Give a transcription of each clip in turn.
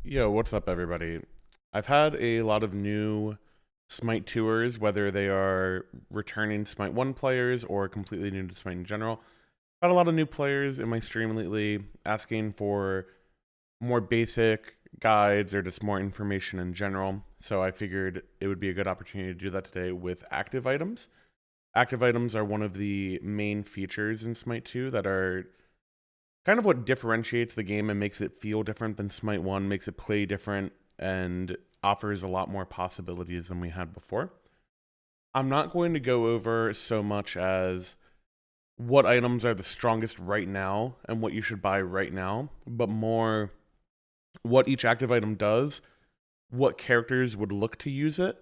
Yo, what's up, everybody? I've had a lot of new Smite tours, whether they are returning Smite 1 players or completely new to Smite in general. Had a lot of new players in my stream lately asking for more basic guides or just more information in general. So I figured it would be a good opportunity to do that today with active items. Active items are one of the main features in Smite 2 that are kind of what differentiates the game and makes it feel different than Smite 1, makes it play different, and offers a lot more possibilities than we had before. I'm not going to go over so much as what items are the strongest right now and what you should buy right now, but more what each active item does, what characters would look to use it,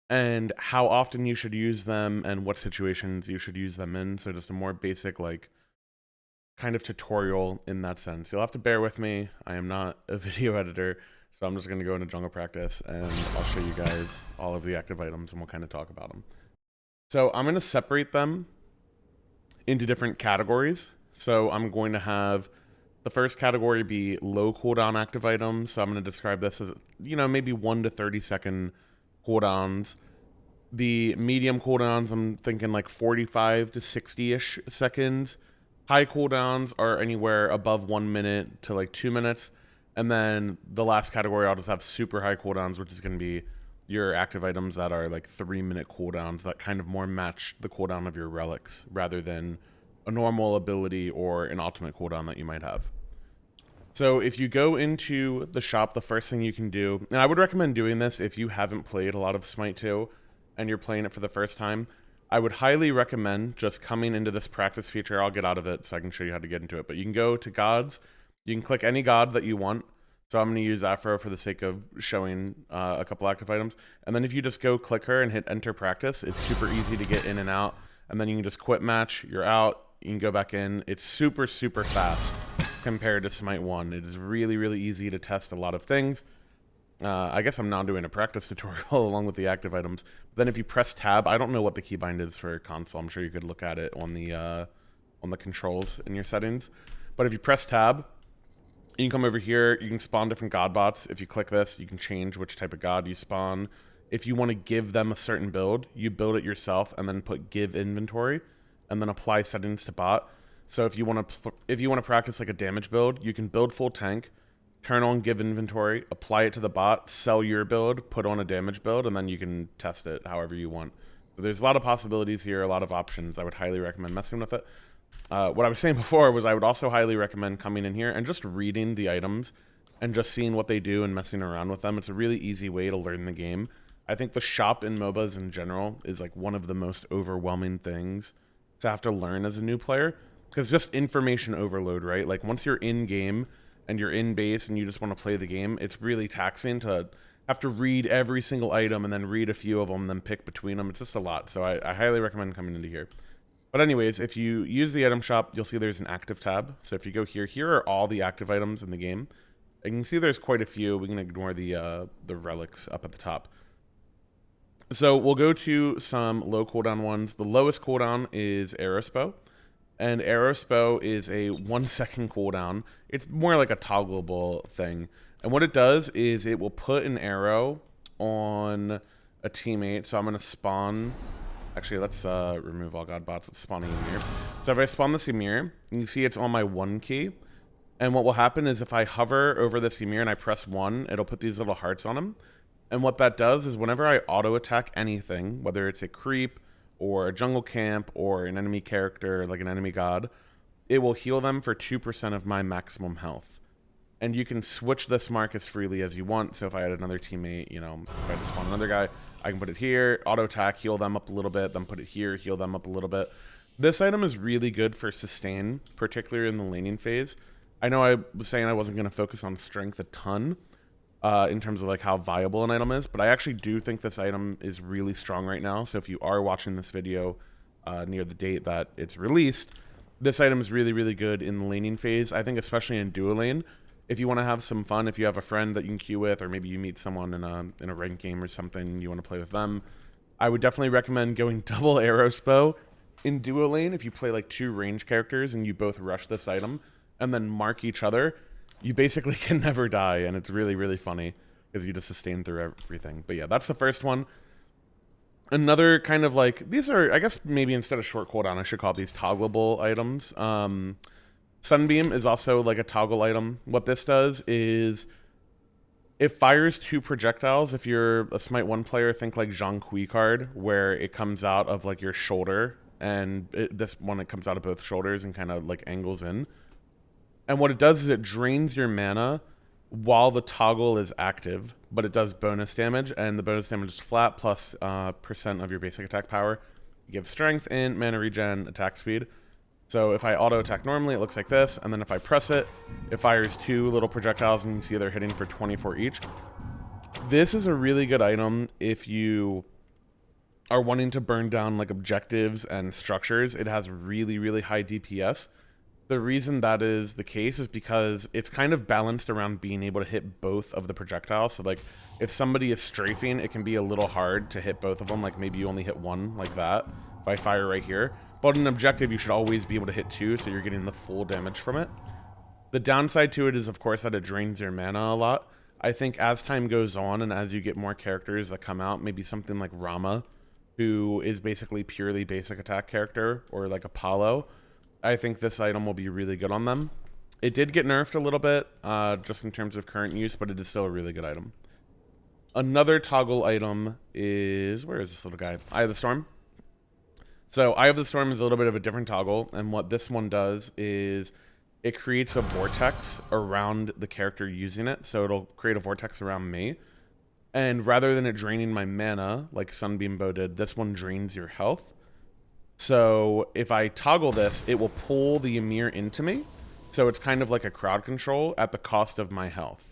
and how often you should use them and what situations you should use them in. So just a more basic, like, kind of tutorial in that sense. You'll have to bear with me. I am not a video editor, so I'm just going to go into jungle practice and I'll show you guys all of the active items and we'll kind of talk about them. So I'm going to separate them into different categories. So I'm going to have the first category be low cooldown active items. So I'm going to describe this as, maybe 1 to 30 second cooldowns. The medium cooldowns, I'm thinking like 45 to 60-ish seconds. High cooldowns are anywhere above 1 minute to like 2 minutes. And then the last category, I'll just have super high cooldowns, which is going to be your active items that are like 3-minute cooldowns that kind of more match the cooldown of your relics rather than a normal ability or an ultimate cooldown that you might have. So if you go into the shop, the first thing you can do, and I would recommend doing this if you haven't played a lot of Smite 2 and you're playing it for the first time, I would highly recommend just coming into this practice feature. I'll get out of it so I can show you how to get into it. But you can go to gods. You can click any god that you want. So I'm going to use Afro for the sake of showing a couple active items. And then if you just go click her and hit enter practice, it's super easy to get in and out. And then you can just quit match. You're out. You can go back in. It's super, super fast compared to Smite 1. It is really, really easy to test a lot of things. I guess I'm now doing a practice tutorial along with the active items. Then if you press tab, I don't know what the keybind is for console. I'm sure you could look at it on the controls in your settings. But if you press tab, you can come over here. You can spawn different god bots. If you click this, you can change which type of god you spawn. If you want to give them a certain build, you build it yourself and then put give inventory and then apply settings to bot. So if you want to practice like a damage build, you can build full tank, turn on give inventory, apply it to the bot, sell your build, put on a damage build, and then you can test it however you want. So there's a lot of possibilities here, a lot of options. I would highly recommend messing with it. What I was saying before was I would also highly recommend coming in here and just reading the items and just seeing what they do and messing around with them. It's a really easy way to learn the game. I think the shop in MOBAs in general is like one of the most overwhelming things to have to learn as a new player, because just information overload, right? Like once you're in game and you're in base and you just want to play the game, it's really taxing to have to read every single item and then read a few of them and then pick between them. It's just a lot. So I highly recommend coming into here. But anyways, if you use the item shop, you'll see there's an active tab. So if you go here, here are all the active items in the game. You can see there's quite a few. We can ignore the relics up at the top. So we'll go to some low cooldown ones. The lowest cooldown is Aerospow. And Aerospow is a 1 second cooldown. It's more like a toggleable thing. And what it does is it will put an arrow on a teammate. So I'm going to spawn. Actually, let's remove all god bots. Let's spawn a Ymir. So if I spawn this Ymir, you see it's on my 1 key. And what will happen is if I hover over this Ymir and I press 1, it'll put these little hearts on him. And what that does is whenever I auto attack anything, whether it's a creep or a jungle camp or an enemy character like an enemy god, it will heal them for 2% of my maximum health. And you can switch this mark as freely as you want. So if I had another teammate, if I had to spawn another guy, I can put it here, auto attack, heal them up a little bit, then put it here, heal them up a little bit. This item is really good for sustain, particularly in the laning phase. I know I was saying I wasn't going to focus on strength a ton in terms of like how viable an item is, but I actually do think this item is really strong right now. So if you are watching this video near the date that it's released, this item is really, really good in the laning phase. I think especially in duo lane, if you want to have some fun, if you have a friend that you can queue with, or maybe you meet someone in a ranked game or something, you want to play with them, I would definitely recommend going double Aerospow in duo lane if you play like 2 range characters and you both rush this item and then mark each other. you basically can never die, and it's really, really funny because you just sustain through everything. But yeah, that's the first one. Another kind of like, these are, I guess maybe instead of short cooldown, I should call these toggleable items. Sunbeam is also like a toggle item. What this does is it fires 2 projectiles. If you're a Smite 1 player, think like Zhang Kui card, where it comes out of like your shoulder, and this one, it comes out of both shoulders and kind of like angles in. And what it does is it drains your mana while the toggle is active, but it does bonus damage, and the bonus damage is flat plus percent of your basic attack power. You give strength, int, mana regen, attack speed. So if I auto attack normally, it looks like this, and then if I press it, it fires 2 little projectiles, and you can see they're hitting for 24 each. This is a really good item if you are wanting to burn down like objectives and structures. It has really, really high DPS. The reason that is the case is because it's kind of balanced around being able to hit both of the projectiles. So like if somebody is strafing, it can be a little hard to hit both of them. Like maybe you only hit one like that if I fire right here. But an objective, you should always be able to hit 2, so you're getting the full damage from it. The downside to it is, of course, that it drains your mana a lot. I think as time goes on and as you get more characters that come out, maybe something like Rama, who is basically purely basic attack character, or like Apollo, I think this item will be really good on them. It did get nerfed a little bit, just in terms of current use, but it is still a really good item. Another toggle item is, where is this little guy? Eye of the Storm. So Eye of the Storm is a little bit of a different toggle, and what this one does is it creates a vortex around the character using it. So it'll create a vortex around me, and rather than it draining my mana like Sunbeam Bow did, this one drains your health. So if I toggle this, it will pull the Ymir into me, so it's kind of like a crowd control at the cost of my health.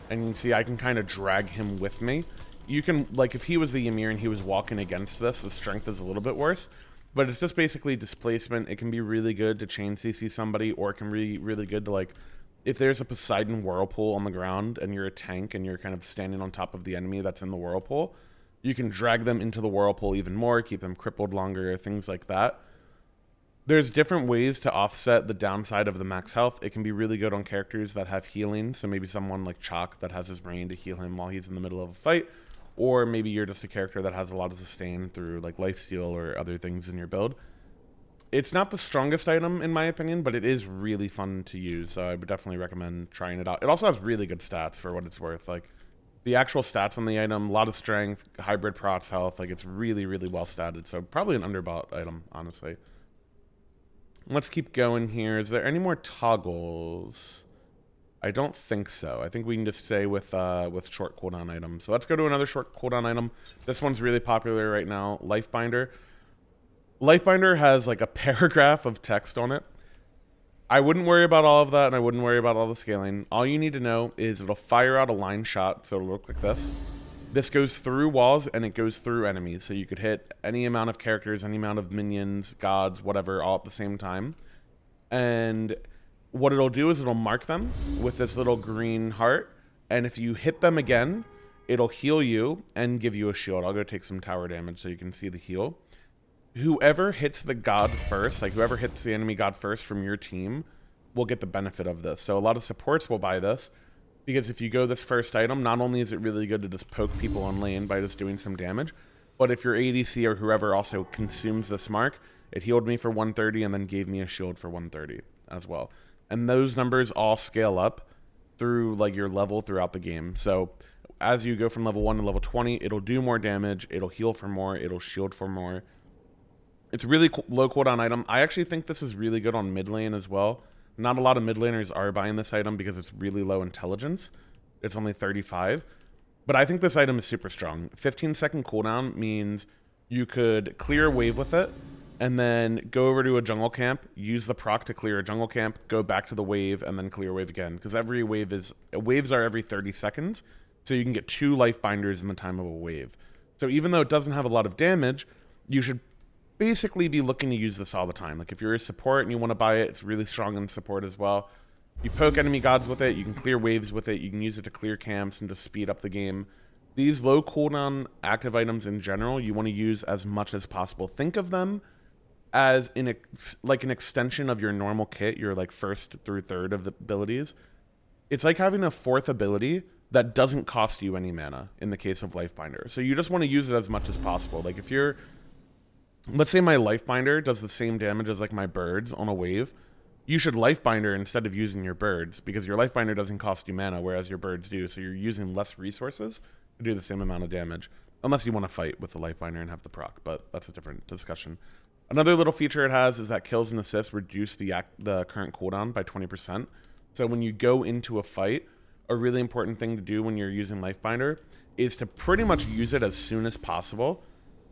And you can see I can kind of drag him with me. You can, like, if he was the Ymir and he was walking against this, the strength is a little bit worse. But it's just basically displacement. It can be really good to chain CC somebody, or it can be really good to, like, if there's a Poseidon whirlpool on the ground and you're a tank and you're kind of standing on top of the enemy that's in the whirlpool, you can drag them into the whirlpool even more, keep them crippled longer, things like that. There's different ways to offset the downside of the max health. It can be really good on characters that have healing, so maybe someone like Chalk that has his brain to heal him while he's in the middle of a fight. Or maybe you're just a character that has a lot of sustain through like lifesteal or other things in your build. It's not the strongest item in my opinion, but it is really fun to use. So I would definitely recommend trying it out. It also has really good stats for what it's worth. Like the actual stats on the item, a lot of strength, hybrid procs health. Like it's really, really well statted. So probably an underbought item, honestly. Let's keep going here. Is there any more toggles? I don't think so. I think we can just stay with short cooldown items. So let's go to another short cooldown item. This one's really popular right now, Lifebinder. Lifebinder has like a paragraph of text on it. I wouldn't worry about all of that, and I wouldn't worry about all the scaling. All you need to know is it'll fire out a line shot, so it'll look like this. This goes through walls, and it goes through enemies. So you could hit any amount of characters, any amount of minions, gods, whatever, all at the same time. And what it'll do is it'll mark them with this little green heart, and if you hit them again, it'll heal you and give you a shield. I'll go take some tower damage so you can see the heal. Whoever hits the god first, like whoever hits the enemy god first from your team, will get the benefit of this. So a lot of supports will buy this, because if you go this first item, not only is it really good to just poke people on lane by just doing some damage, but if your ADC or whoever also consumes this mark, it healed me for 130 and then gave me a shield for 130 as well. And those numbers all scale up through like your level throughout the game. So as you go from level 1 to level 20, it'll do more damage, it'll heal for more, it'll shield for more. It's a really low cooldown item. I actually think this is really good on mid lane as well. Not a lot of mid laners are buying this item because it's really low intelligence. It's only 35. But I think this item is super strong. 15-second cooldown means you could clear a wave with it, and then go over to a jungle camp, use the proc to clear a jungle camp, go back to the wave, and then clear a wave again. Because every wave waves are every 30 seconds, so you can get 2 life binders in the time of a wave. So even though it doesn't have a lot of damage, you should basically be looking to use this all the time. Like if you're a support and you want to buy it, it's really strong in support as well. You poke enemy gods with it, you can clear waves with it, you can use it to clear camps and just speed up the game. These low cooldown active items in general, you want to use as much as possible. Think of them as like an extension of your normal kit, your like first through third of the abilities. it's like having a fourth ability that doesn't cost you any mana in the case of Lifebinder. So you just want to use it as much as possible. Like if you're, let's say my Lifebinder does the same damage as like my birds on a wave, you should Lifebinder instead of using your birds, because your Lifebinder doesn't cost you mana, whereas your birds do. So you're using less resources to do the same amount of damage, unless you want to fight with the Lifebinder and have the proc, but that's a different discussion. Another little feature it has is that kills and assists reduce the current cooldown by 20%. So when you go into a fight, a really important thing to do when you're using Lifebinder is to pretty much use it as soon as possible,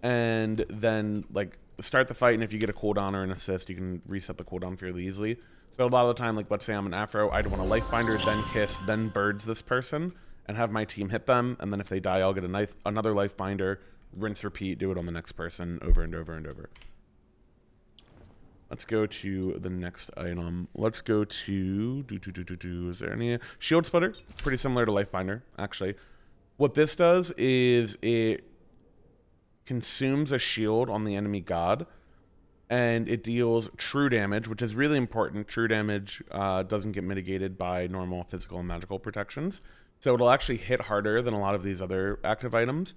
and then like start the fight, and if you get a cooldown or an assist, you can reset the cooldown fairly easily. So a lot of the time, like let's say I'm an Afro, I'd want a Lifebinder, then kiss, then birds this person, and have my team hit them, and then if they die, I'll get another Lifebinder, rinse, repeat, do it on the next person over and over and over. Let's go to the next item. Let's go to, is there any? Shield Splitter, pretty similar to Lifebinder, actually. What this does is it consumes a shield on the enemy god, and it deals true damage, which is really important. True damage doesn't get mitigated by normal physical and magical protections, so it'll actually hit harder than a lot of these other active items.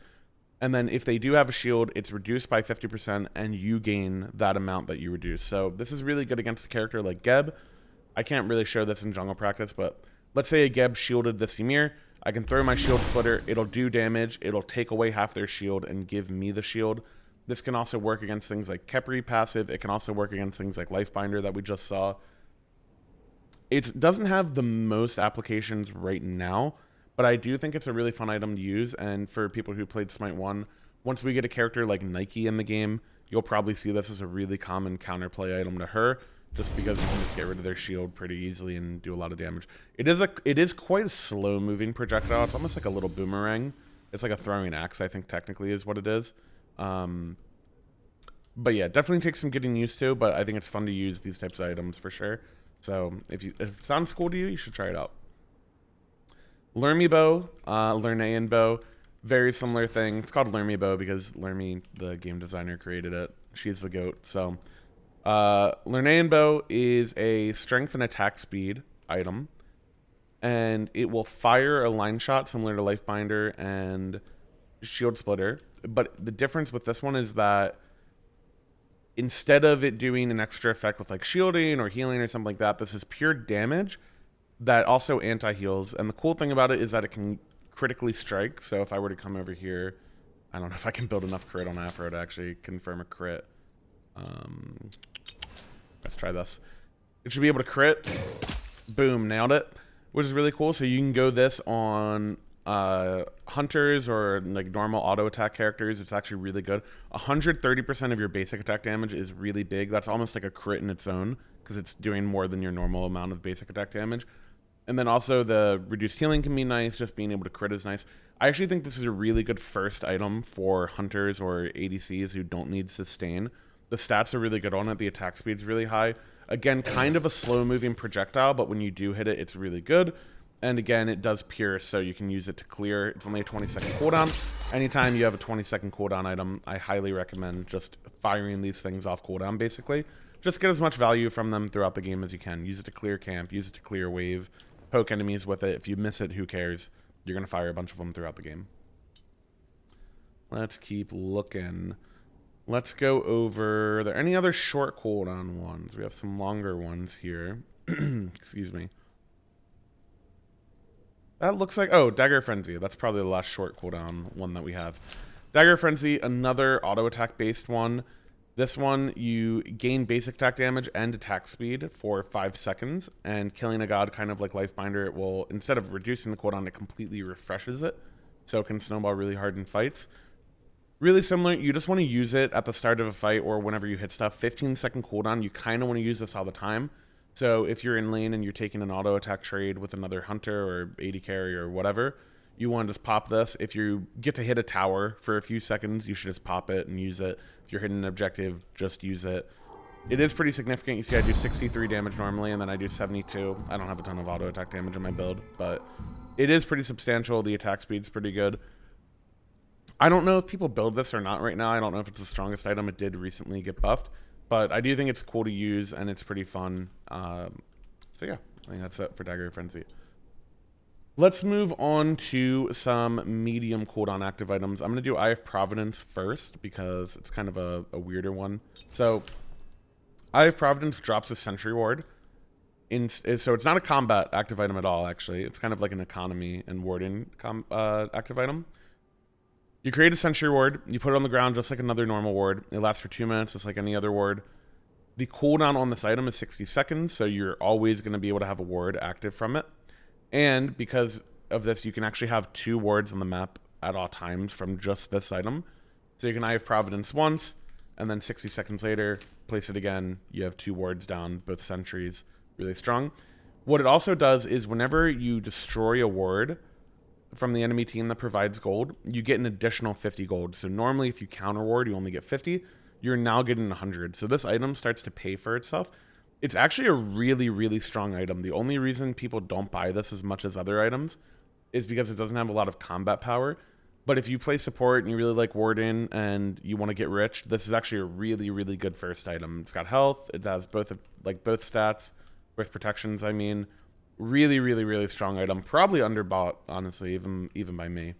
And then if they do have a shield, it's reduced by 50%, and you gain that amount that you reduce. So this is really good against a character like Geb. I can't really show this in jungle practice, but let's say a Geb shielded the Ymir. I can throw my Shield Splitter. It'll do damage. It'll take away half their shield and give me the shield. This can also work against things like Khepri passive. It can also work against things like Lifebinder that we just saw. It doesn't have the most applications right now, but I do think it's a really fun item to use, and for people who played Smite 1, once we get a character like Nike in the game, you'll probably see this as a really common counterplay item to her, just because you can just get rid of their shield pretty easily and do a lot of damage. It is quite a slow-moving projectile. It's almost like a little boomerang. It's like a throwing axe, I think technically is what it is. But yeah, definitely takes some getting used to, but I think it's fun to use these types of items for sure. So if it sounds cool to you, you should try it out. Lermy bow, Lernaean bow, very similar thing. It's called Lermy bow because Lermy, the game designer, created it. She's the goat. So Lernaean bow is a strength and attack speed item, and it will fire a line shot similar to Lifebinder and Shield Splitter. But the difference with this one is that instead of it doing an extra effect with like shielding or healing or something like that, this is pure damage that also anti-heals. And the cool thing about it is that it can critically strike. So if I were to come over here, I don't know if I can build enough crit on Afro to actually confirm a crit. Let's try this. It should be able to crit. Boom, nailed it, which is really cool. So you can go this on hunters or like normal auto attack characters. It's actually really good. 130% of your basic attack damage is really big. That's almost like a crit in its own, because it's doing more than your normal amount of basic attack damage. And then also the reduced healing can be nice. Just being able to crit is nice. I actually think this is a really good first item for hunters or ADCs who don't need sustain. The stats are really good on it. The attack speed's really high. Again, kind of a slow moving projectile, but when you do hit it, it's really good. And again, it does pierce, so you can use it to clear. It's only a 20-second cooldown. Anytime you have a 20-second cooldown item, I highly recommend just firing these things off cooldown, basically. Just get as much value from them throughout the game as you can. Use it to clear camp, use it to clear wave, poke enemies with it. If you miss it, who cares? You're going to fire a bunch of them throughout the game. Let's keep looking. Let's go over... Are there any other short cooldown ones? We have some longer ones here. Excuse me. That looks like... Oh, Dagger Frenzy. That's probably the last short cooldown one that we have. Dagger Frenzy, another auto attack based one. This one, you gain basic attack damage and attack speed for 5 seconds, and killing a god, kind of like Lifebinder, it will, instead of reducing the cooldown, it completely refreshes it, so it can snowball really hard in fights. Really similar, you just want to use it at the start of a fight or whenever you hit stuff. 15-second cooldown, you kind of want to use this all the time. So if you're in lane and you're taking an auto attack trade with another hunter or AD carry or whatever, you want to just pop this. If you get to hit a tower for a few seconds, you should just pop it and use it. If you're hitting an objective, just use it. It is pretty significant. You see I do 63 damage normally, and then I do 72. I don't have a ton of auto attack damage in my build, but it is pretty substantial. The attack speed's pretty good. I don't know if people build this or not right now. I don't know if it's the strongest item. It did recently get buffed, but I do think it's cool to use, and it's pretty fun. So yeah, I think that's it for Dagger Frenzy. Let's move on to some medium cooldown active items. I'm going to do Eye of Providence first because it's kind of a weirder one. So, Eye of Providence drops a Sentry Ward. So it's not a combat active item at all, actually. It's kind of like an economy and warding active item. You create a Sentry Ward. You put it on the ground just like another normal ward. It lasts for 2 minutes just like any other ward. The cooldown on this item is 60 seconds, so you're always going to be able to have a ward active from it. And because of this, you can actually have 2 wards on the map at all times from just this item. So you can Eye of Providence once, and then 60 seconds later, place it again. You have 2 wards down, both sentries, really strong. What it also does is whenever you destroy a ward from the enemy team that provides gold, you get an additional 50 gold. So normally if you counter ward, you only get 50. You're now getting 100. So this item starts to pay for itself. It's actually a really, really strong item. The only reason people don't buy this as much as other items is because it doesn't have a lot of combat power. But if you play support and you really like warding and you want to get rich, this is actually a really, really good first item. It's got health. It has both stats, both protections. I mean, really, really, really strong item. Probably underbought, honestly, even by me.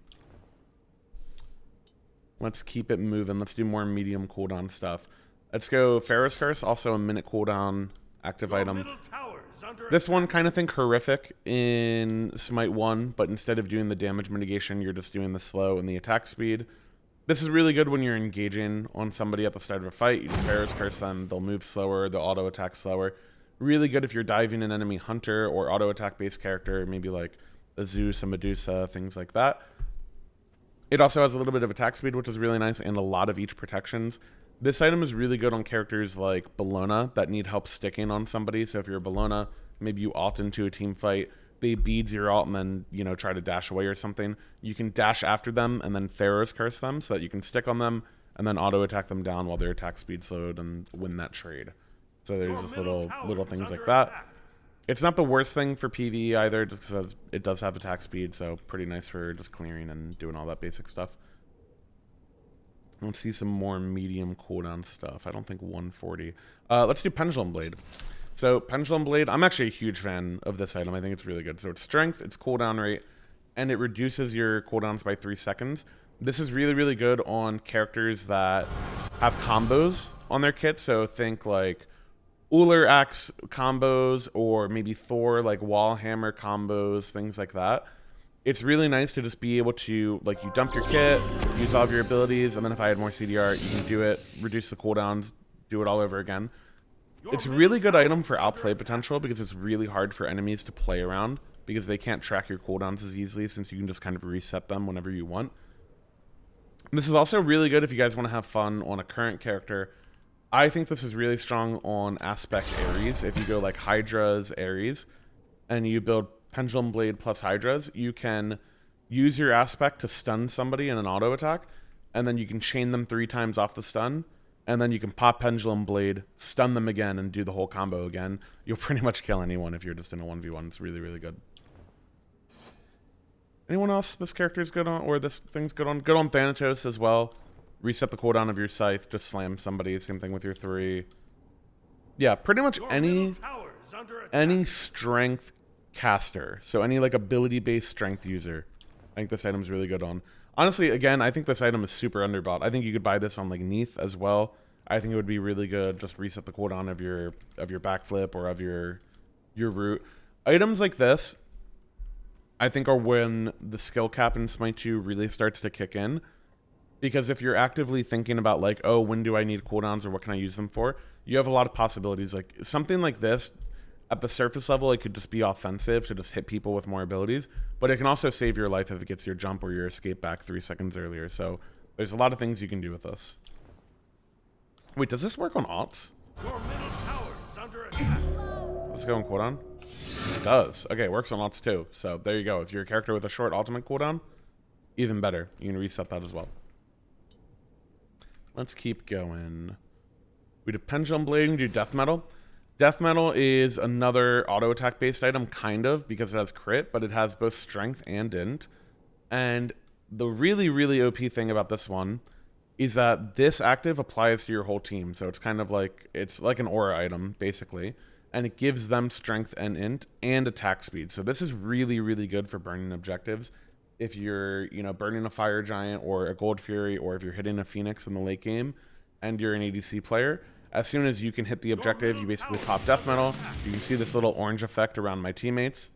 Let's keep it moving. Let's do more medium cooldown stuff. Let's go Pharaoh's Curse, also a minute cooldown active item. This one kind of think horrific in Smite 1, but instead of doing the damage mitigation, you're just doing the slow and the attack speed. This is really good when you're engaging on somebody at the start of a fight. You just Pharaoh's Curse them, they'll move slower, they'll auto attack slower. Really good if you're diving an enemy hunter or auto attack based character, maybe like a Zeus, a Medusa, things like that. It also has a little bit of attack speed, which is really nice, and a lot of each protections. This item is really good on characters like Bellona that need help sticking on somebody. So if you're a Bellona, maybe you ult into a team fight, they beads your ult and then, you know, try to dash away or something. You can dash after them and then Pharaoh's Curse them so that you can stick on them and then auto attack them down while their attack speed slowed and win that trade. So there's just little things like that. It's not the worst thing for PvE either, just because it does have attack speed, so pretty nice for just clearing and doing all that basic stuff. Let's see some more medium cooldown stuff. I don't think 140. Let's do Pendulum Blade. So Pendulum Blade, I'm actually a huge fan of this item. I think it's really good. So it's strength, it's cooldown rate, and it reduces your cooldowns by 3 seconds. This is really, really good on characters that have combos on their kit. So think like Uller Axe combos or maybe Thor like wall hammer combos, things like that. It's really nice to just be able to, like, you dump your kit, use all of your abilities, and then if I had more CDR, you can do it, reduce the cooldowns, do it all over again. It's a really good item for outplay potential because it's really hard for enemies to play around because they can't track your cooldowns as easily since you can just kind of reset them whenever you want. And this is also really good if you guys want to have fun on a current character. I think this is really strong on Aspect Ares. If you go like Hydra's Ares and you build Pendulum Blade plus Hydras, you can use your Aspect to stun somebody in an auto attack, and then you can chain them 3 times off the stun, and then you can pop Pendulum Blade, stun them again, and do the whole combo again. You'll pretty much kill anyone if you're just in a 1v1. It's really, really good. Anyone else this character is good on, or this thing's good on? Good on Thanatos as well. Reset the cooldown of your Scythe, just slam somebody. Same thing with your 3. Yeah, pretty much any strength caster. So any like ability-based strength user. I think this item is really good on. Honestly, again, I think this item is super underbought. I think you could buy this on like Neath as well. I think it would be really good. Just reset the cooldown of your backflip or of your root. Items like this, I think, are when the skill cap in Smite 2 really starts to kick in. Because if you're actively thinking about like, oh, when do I need cooldowns or what can I use them for? You have a lot of possibilities. Like something like this, at the surface level, it could just be offensive to just hit people with more abilities. But it can also save your life if it gets your jump or your escape back 3 seconds earlier. So there's a lot of things you can do with this. Wait, does this work on alts? Your middle tower's under attack. Let's go on cooldown. It does. Okay, it works on alts too. So there you go. If you're a character with a short ultimate cooldown, even better. You can reset that as well. Let's keep going. We do Pendulum Blade and do Death Metal. Death Metal is another auto attack based item, kind of, because it has crit, but it has both strength and int. And the really, really OP thing about this one is that this active applies to your whole team. So it's kind of like, it's like an aura item, basically. and it gives them strength and int and attack speed. So this is really, really good for burning objectives. If you're, burning a fire giant or a gold fury, or if you're hitting a phoenix in the late game and you're an ADC player, as soon as you can hit the objective, you basically pop death metal. You can see this little orange effect around my teammates,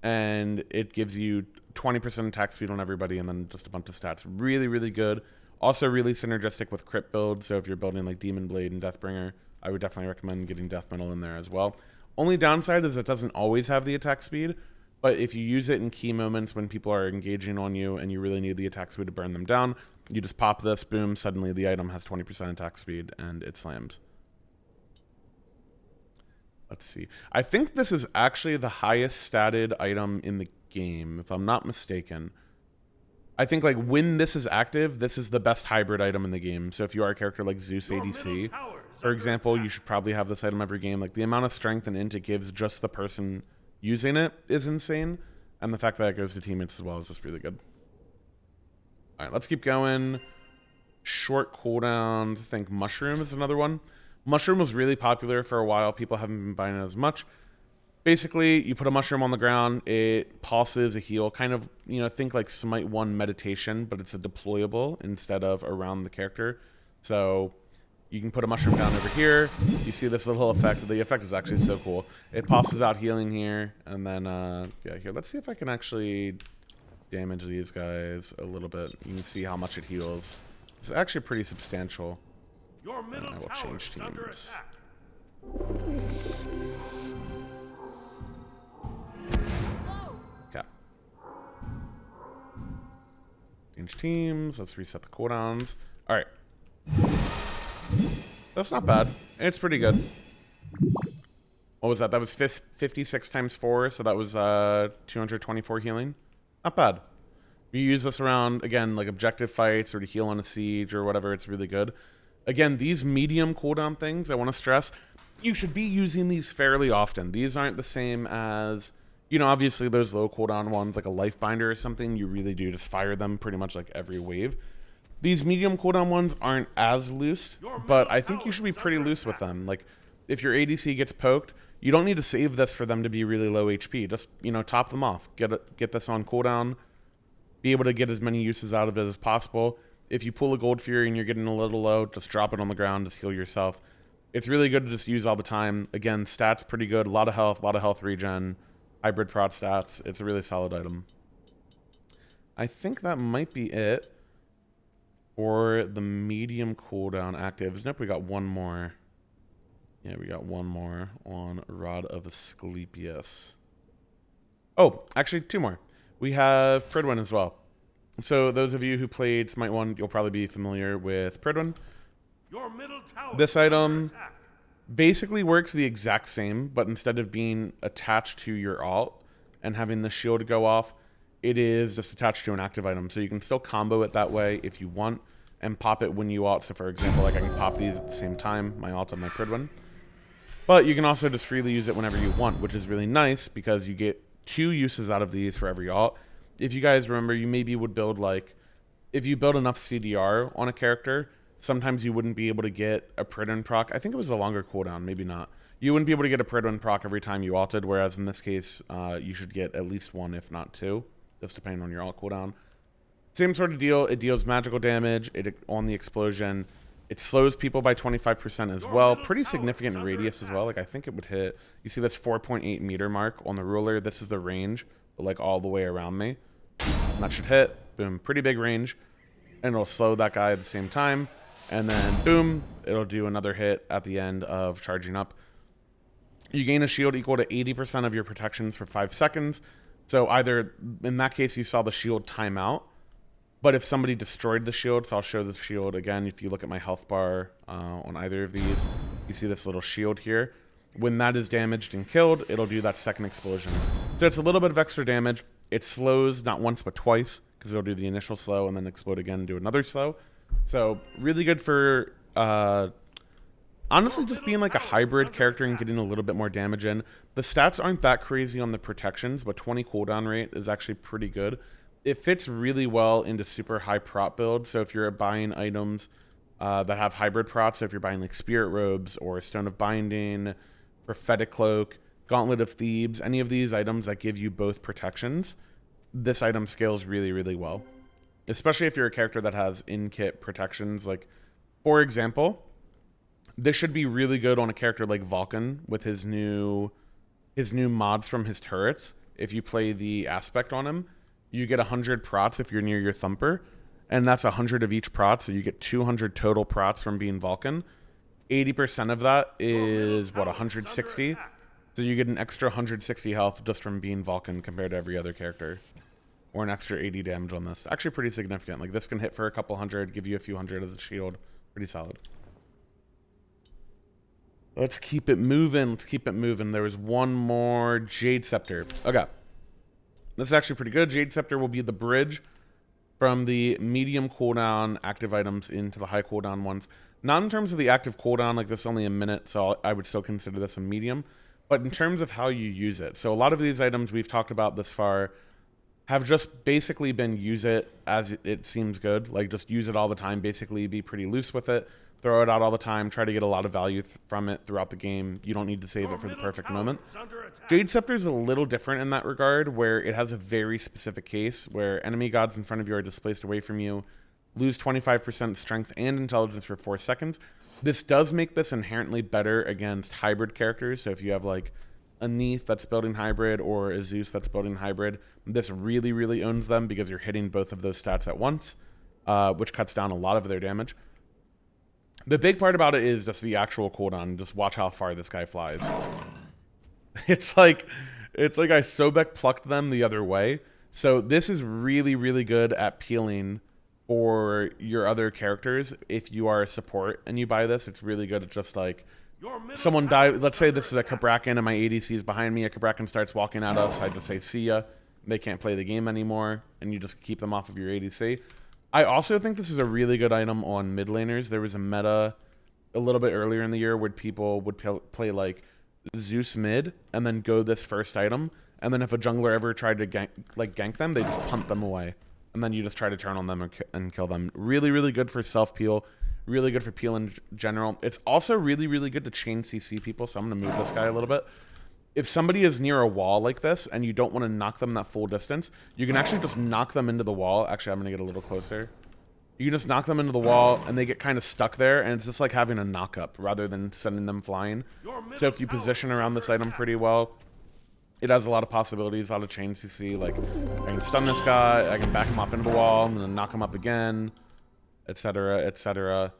and it gives you 20% attack speed on everybody and then just a bunch of stats. Really, really good. Also really synergistic with crit builds. So if you're building like Demon Blade and Deathbringer, I would definitely recommend getting Death Metal in there as well. Only downside is it doesn't always have the attack speed, but if you use it in key moments when people are engaging on you and you really need the attack speed to burn them down, you just pop this, boom, suddenly the item has 20% attack speed and it slams. Let's see. I think this is actually the highest statted item in the game, if I'm not mistaken. I think like when this is active, this is the best hybrid item in the game. So if you are a character like Zeus ADC, for example, you should probably have this item every game. Like the amount of strength and int it gives just the person using it is insane. And the fact that it goes to teammates as well is just really good. All right, let's keep going. Short cooldowns. I think Mushroom is another one. Mushroom was really popular for a while. People haven't been buying it as much. Basically, you put a mushroom on the ground. It pulses a heal. Kind of, think like Smite 1 meditation, but it's a deployable instead of around the character. So you can put a mushroom down over here. You see this little effect. The effect is actually so cool. It pulses out healing here. And then, yeah, here. Let's see if I can actually damage these guys a little bit. You can see how much it heals. It's actually pretty substantial. Your middle I will change teams. Okay. Change teams. Let's reset the cooldowns. All right. That's not bad. It's pretty good. What was that? That was 56 times 4, so that was 224 healing. Not bad. You use this around, again, like objective fights or to heal on a siege or whatever. It's really good. Again, these medium cooldown things, I want to stress, you should be using these fairly often. These aren't the same as, obviously those low cooldown ones, like a life binder or something, you really do just fire them pretty much like every wave. These medium cooldown ones aren't as loose, but I think you should be pretty loose with them. Like, if your ADC gets poked, you don't need to save this for them to be really low HP. Just, top them off. Get this on cooldown. Be able to get as many uses out of it as possible. If you pull a Gold Fury and you're getting a little low, just drop it on the ground, just heal yourself. It's really good to just use all the time. Again, stats pretty good. A lot of health regen, hybrid prot stats. It's a really solid item. I think that might be it for the medium cooldown actives. Nope, we got one more. Yeah, we got one more on Rod of Asclepius. Oh, actually, two more. We have Pridwin as well. So those of you who played Smite 1, you'll probably be familiar with Pridwin. This item basically works the exact same, but instead of being attached to your alt and having the shield go off, it is just attached to an active item. So you can still combo it that way if you want and pop it when you alt. So for example, like I can pop these at the same time, my alt and my Pridwin. But you can also just freely use it whenever you want, which is really nice because you get 2 uses out of these for every alt. If you guys remember, you maybe would build like, if you build enough CDR on a character, sometimes you wouldn't be able to get a Pridwin proc. I think it was a longer cooldown, maybe not. You wouldn't be able to get a Pridwin proc every time you alted, whereas in this case, you should get at least 1, if not 2, just depending on your alt cooldown. Same sort of deal. It deals magical damage on the explosion. It slows people by 25% as well. Pretty significant radius as well. Like I think it would hit, you see this 4.8 meter mark on the ruler. This is the range, but like all the way around me. And that should hit. Boom, pretty big range. And it'll slow that guy at the same time. And then boom, it'll do another hit at the end of charging up. You gain a shield equal to 80% of your protections for 5 seconds. So either, in that case, you saw the shield time out. But if somebody destroyed the shield, so I'll show the shield again. If you look at my health bar on either of these, you see this little shield here. When that is damaged and killed, it'll do that second explosion. So it's a little bit of extra damage. It slows not once but twice because it'll do the initial slow and then explode again and do another slow. So really good for honestly just being like a hybrid character and getting a little bit more damage in. The stats aren't that crazy on the protections, but 20 cooldown rate is actually pretty good. It fits really well into super high prot builds. So if you're buying items that have hybrid prots, so if you're buying like Spirit Robes or Stone of Binding, Prophetic Cloak, Gauntlet of Thebes, any of these items that give you both protections, this item scales really, really well. Especially if you're a character that has in-kit protections. Like, for example, this should be really good on a character like Vulcan with his new mods from his turrets. If you play the aspect on him, you get 100 prots if you're near your thumper, and that's 100 of each prot, so you get 200 total prots from being Vulcan. 80% of that is, what, 160? So you get an extra 160 health just from being Vulcan compared to every other character. Or an extra 80 damage on this. Actually pretty significant. Like, this can hit for a couple hundred, give you a few hundred as a shield. Pretty solid. Let's keep it moving. Let's keep it moving. There was one more. Jade Scepter. Okay. This is actually pretty good. Jade Scepter will be the bridge from the medium cooldown active items into the high cooldown ones. Not in terms of the active cooldown, like this is only a minute, so I would still consider this a medium. But in terms of how you use it. So a lot of these items we've talked about this far have just basically been use it as it seems good. Like, just use it all the time, basically be pretty loose with it. Throw it out all the time, try to get a lot of value from it throughout the game. You don't need to save it for the perfect moment. Jade Scepter is a little different in that regard, where it has a very specific case where enemy gods in front of you are displaced away from you, lose 25% strength and intelligence for 4 seconds. This does make this inherently better against hybrid characters. So if you have like a Neith that's building hybrid or a Zeus that's building hybrid, this really, really owns them because you're hitting both of those stats at once, which cuts down a lot of their damage. The big part about it is just the actual cooldown. Just watch how far this guy flies. It's like I Sobek plucked them the other way. So this is really, really good at peeling for your other characters. If you are a support and you buy this, it's really good at just like, someone died. Let's say this is a Kabrakan and my ADC is behind me. A Kabrakan starts walking at us. I just say, see ya. They can't play the game anymore, and you just keep them off of your ADC. I also think this is a really good item on mid laners. There was a meta a little bit earlier in the year where people would play like Zeus mid and then go this first item, and then if a jungler ever tried to gank them, they just punt them away, and then you just try to turn on them and kill them. Really, really good for self peel. Really good for peel in general. It's also really, really good to chain CC people, so I'm going to move this guy a little bit. If somebody is near a wall like this and you don't want to knock them that full distance, you can actually just knock them into the wall. Actually, I'm going to get a little closer. You can just knock them into the wall and they get kind of stuck there, and it's just like having a knock up rather than sending them flying. So if you position around this item pretty well, it has a lot of possibilities, a lot of chain CC. Like, I can stun this guy, I can back him off into the wall and then knock him up again, etc., etc.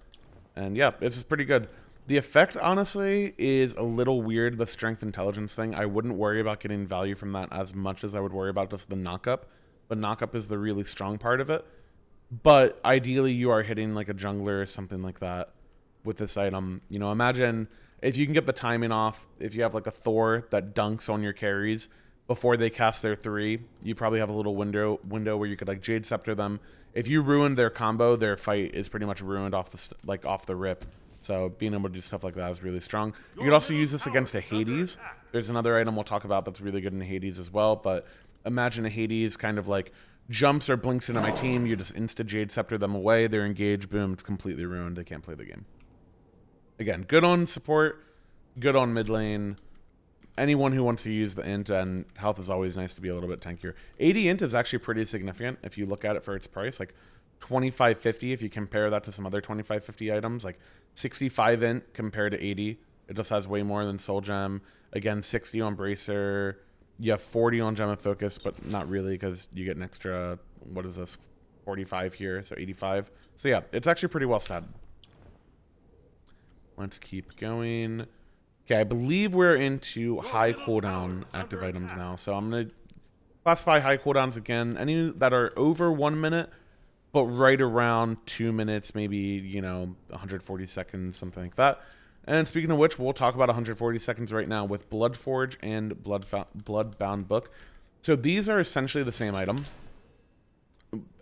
And yeah, it's pretty good. The effect, honestly, is a little weird, the strength intelligence thing. I wouldn't worry about getting value from that as much as I would worry about just the knockup. But knockup is the really strong part of it. But ideally, you are hitting like a jungler or something like that with this item. You know, imagine if you can get the timing off, if you have like a Thor that dunks on your carries before they cast their 3, you probably have a little window where you could like Jade Scepter them. If you ruin their combo, their fight is pretty much ruined off the rip. So being able to do stuff like that is really strong. You could also use this against a Hades. There's another item we'll talk about that's really good in Hades as well. But imagine a Hades kind of like jumps or blinks into my team. You just insta Jade Scepter them away. They're engaged. Boom. It's completely ruined. They can't play the game. Again, good on support. Good on mid lane. Anyone who wants to use the int, and health is always nice to be a little bit tankier. 80 int is actually pretty significant if you look at it for its price. Like 2550 if you compare that to some other 2550 items. Like 65 int compared to 80. It just has way more than Soul Gem. Again, 60 on Bracer. You have 40 on Gem of Focus, but not really because you get an extra, what is this, 45 here, so 85. So yeah, it's actually pretty well statted. Let's keep going. Okay, I believe we're into high cooldown active items now. So I'm going to classify high cooldowns again. Any that are over 1 minute, but right around 2 minutes, maybe, you know, 140 seconds, something like that. And speaking of which, we'll talk about 140 seconds right now with Bloodforge and Bloodbound Book. So these are essentially the same item,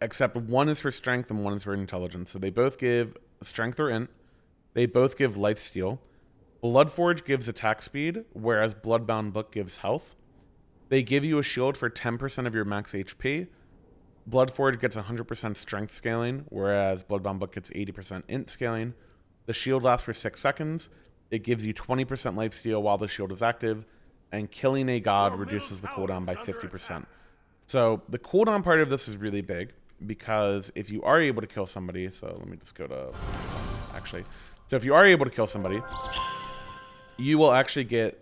except one is for strength and one is for intelligence. So they both give strength or int. They both give lifesteal. Bloodforge gives attack speed, whereas Bloodbound Book gives health. They give you a shield for 10% of your max HP. Bloodforge gets 100% strength scaling, whereas Bloodbound Book gets 80% int scaling. The shield lasts for 6 seconds. it gives you 20% lifesteal while the shield is active, and killing a god reduces the cooldown by 50%. So the cooldown part of this is really big, because if you are able to kill somebody, so let me just go to, actually, so if you are able to kill somebody, you will actually get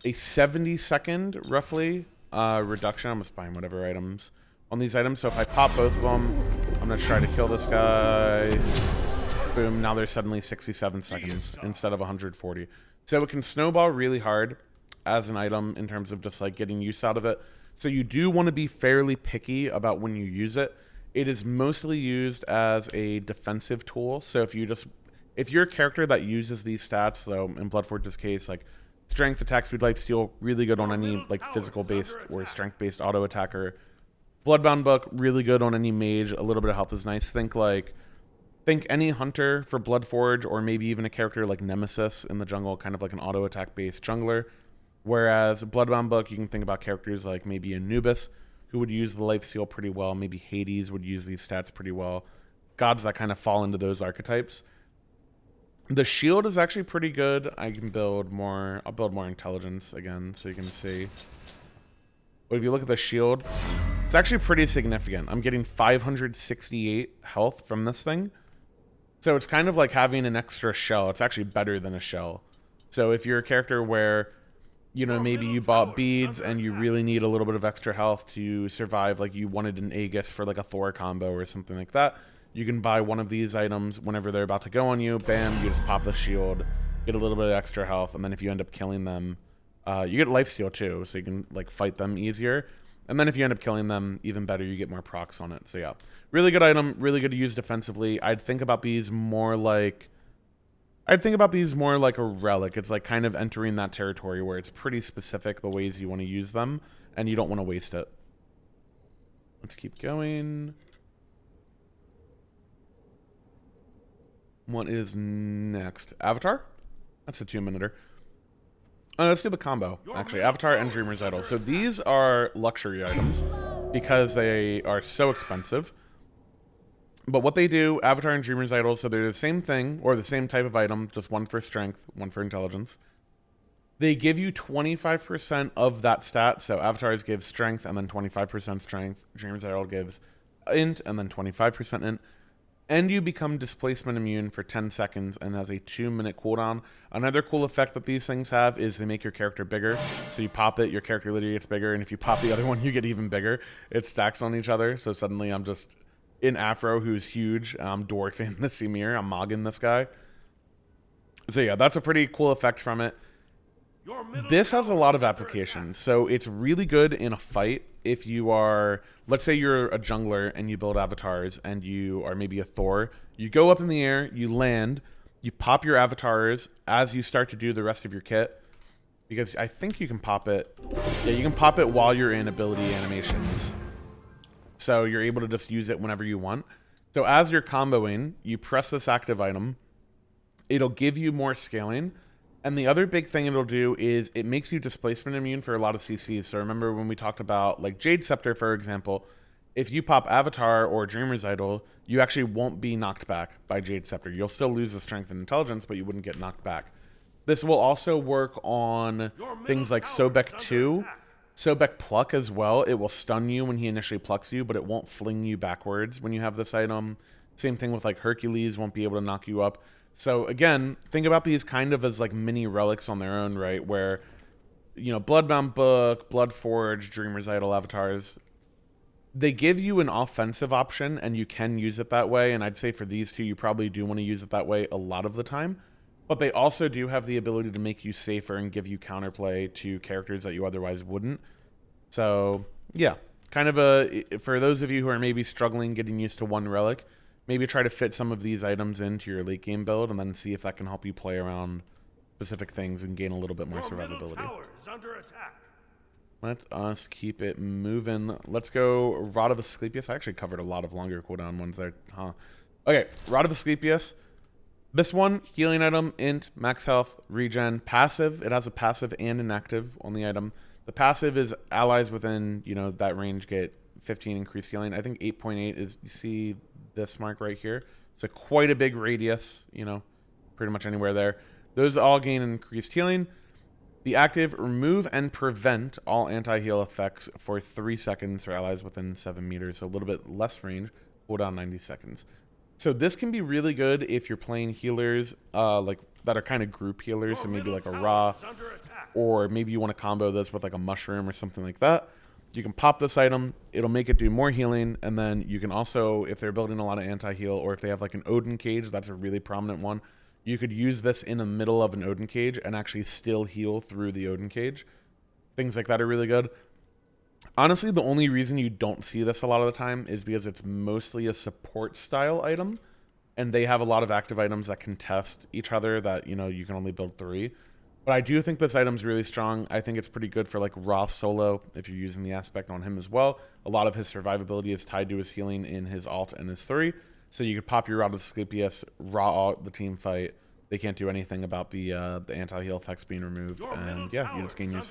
a 70-second, roughly, reduction. I'm just buying whatever items on these items. So if I pop both of them, I'm going to try to kill this guy. Boom, now there's suddenly 67 seconds instead of 140. So it can snowball really hard as an item in terms of just like getting use out of it. So you do want to be fairly picky about when you use it. It is mostly used as a defensive tool. So if you're a character that uses these stats, so in Bloodforge's case, like strength, attack speed, life steal, really good on any like physical based or strength based auto attacker. Bloodbound Book, really good on any mage. A little bit of health is nice. Think any hunter for Bloodforge, or maybe even a character like Nemesis in the jungle, kind of like an auto attack based jungler. Whereas Bloodbound Book, you can think about characters like maybe Anubis, who would use the life steal pretty well. Maybe Hades would use these stats pretty well. Gods that kind of fall into those archetypes. The shield is actually pretty good. I can build more. I'll build more intelligence again so you can see. But if you look at the shield, it's actually pretty significant. I'm getting 568 health from this thing. So it's kind of like having an extra shell. It's actually better than a shell. So if you're a character where, you know, maybe you bought beads and you really need a little bit of extra health to survive, like you wanted an Aegis for like a Thor combo or something like that, you can buy one of these items whenever they're about to go on you. Bam, you just pop the shield, get a little bit of extra health, and then if you end up killing them, you get lifesteal too, so you can like fight them easier. And then if you end up killing them, even better, you get more procs on it. So yeah, really good item, really good to use defensively. I'd think about these more like a relic. It's like kind of entering that territory where it's pretty specific the ways you want to use them, and you don't want to waste it. Let's keep going. What is next? Avatar? That's a 2-minuter. Let's do the combo, actually. Avatar and Dreamer's Idol. So these are luxury items because they are so expensive. But what they do, Avatar and Dreamer's Idol, so they're the same thing, or the same type of item, just one for strength, one for intelligence. They give you 25% of that stat. So Avatars give strength and then 25% strength. Dreamer's Idol gives int and then 25% int. And you become displacement immune for 10 seconds and has a 2-minute cooldown. Another cool effect that these things have is they make your character bigger. So you pop it, your character literally gets bigger, and if you pop the other one, you get even bigger. It stacks on each other, so suddenly I'm just in Afro, who's huge. I'm dwarfing the Simir. I'm mogging this guy. So yeah, that's a pretty cool effect from it. This has a lot of applications. So it's really good in a fight if you are, let's say you're a jungler and you build avatars and you are maybe a Thor. You go up in the air, you land, you pop your avatars as you start to do the rest of your kit. Because I think you can pop it. Yeah, you can pop it while you're in ability animations. So you're able to just use it whenever you want. So as you're comboing, you press this active item. It'll give you more scaling. And the other big thing it'll do is it makes you displacement immune for a lot of CCs. So remember when we talked about like Jade Scepter, for example, if you pop Avatar or Dreamer's Idol, you actually won't be knocked back by Jade Scepter. You'll still lose the strength and intelligence, but you wouldn't get knocked back. This will also work on things like Sobek 2, Sobek Pluck as well. It will stun you when he initially plucks you, but it won't fling you backwards when you have this item. Same thing with like Hercules, won't be able to knock you up. So again, think about these kind of as like mini relics on their own, right? Where, you know, Bloodbound Book, Bloodforge, Dreamer's Idol, Avatars, they give you an offensive option and you can use it that way. And I'd say for these two, you probably do want to use it that way a lot of the time. But they also do have the ability to make you safer and give you counterplay to characters that you otherwise wouldn't. So yeah, kind of for those of you who are maybe struggling getting used to one relic, maybe try to fit some of these items into your late game build and then see if that can help you play around specific things and gain a little bit more survivability. Let us keep it moving. Let's go Rod of Asclepius. I actually covered a lot of longer cooldown ones there. Okay, Rod of Asclepius. This one, healing item, int, max health, regen, passive. It has a passive and an active on the item. The passive is allies within, you know, that range get 15 increased healing. I think 8.8 is, you see this mark right here. So quite a big radius, you know, pretty much anywhere there. Those all gain increased healing. The active remove and prevent all anti-heal effects for 3 seconds for allies within 7 meters, so a little bit less range, cooldown 90 seconds. So this can be really good if you're playing healers like that are kind of group healers, so maybe like a Ra, or maybe you want to combo this with like a mushroom or something like that. You can pop this item, it'll make it do more healing, and then you can also, if they're building a lot of anti-heal, or if they have like an Odin cage, that's a really prominent one, you could use this in the middle of an Odin cage and actually still heal through the Odin cage. Things like that are really good. Honestly, the only reason you don't see this a lot of the time is because it's mostly a support style item, and they have a lot of active items that contest each other that, you know, you can only build 3. But I do think this item's really strong. I think it's pretty good for like Raw solo if you're using the aspect on him as well. A lot of his survivability is tied to his healing in his alt and his 3. So you could pop your Raw to Asclepius, Raw alt the team fight. They can't do anything about the anti-heal effects being removed. And yeah, you just gain your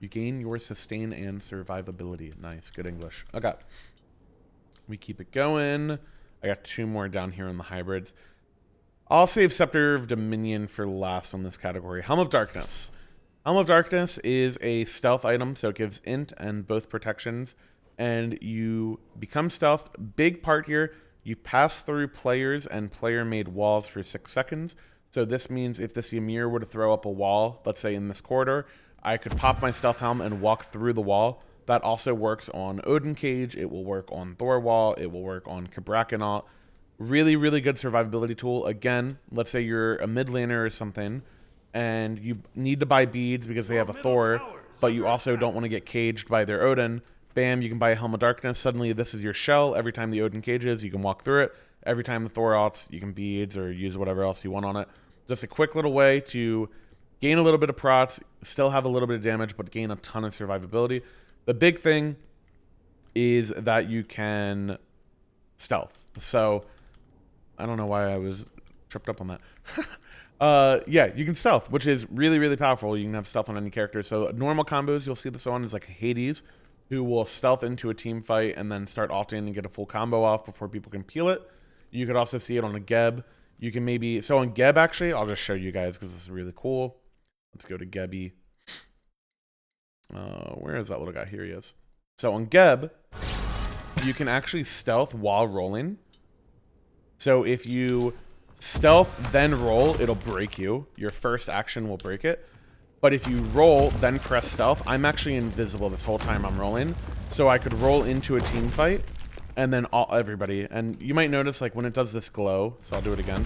you gain your sustain and survivability. Nice, good English. Okay. We keep it going. I got 2 more down here on the hybrids. I'll save Scepter of Dominion for last on this category. Helm of Darkness. Helm of Darkness is a stealth item, so it gives int and both protections, and you become stealth. Big part here, you pass through players and player-made walls for 6 seconds. So this means if this Ymir were to throw up a wall, let's say in this corridor, I could pop my stealth helm and walk through the wall. That also works on Odin Cage. It will work on Thor Wall. It will work on Kabrakanot. Really, really good survivability tool. Again, let's say you're a mid laner or something, and you need to buy beads because they have a Thor, but you also don't want to get caged by their Odin. Bam, you can buy a Helm of Darkness. Suddenly, this is your shell. Every time the Odin cages, you can walk through it. Every time the Thor alts, you can beads or use whatever else you want on it. Just a quick little way to gain a little bit of prots, still have a little bit of damage, but gain a ton of survivability. The big thing is that you can stealth. So I don't know why I was tripped up on that. Yeah, you can stealth, which is really, really powerful. You can have stealth on any character. So normal combos, you'll see this on is like Hades, who will stealth into a team fight and then start ulting and get a full combo off before people can peel it. You could also see it on a Geb. You can maybe, so on Geb actually, I'll just show you guys because this is really cool. Let's go to Gebby. Where is that little guy? Here he is. So on Geb, you can actually stealth while rolling. So if you stealth, then roll, it'll break you. Your first action will break it. But if you roll, then press stealth, I'm actually invisible this whole time I'm rolling. So I could roll into a team fight and then everybody. And you might notice like when it does this glow, so I'll do it again.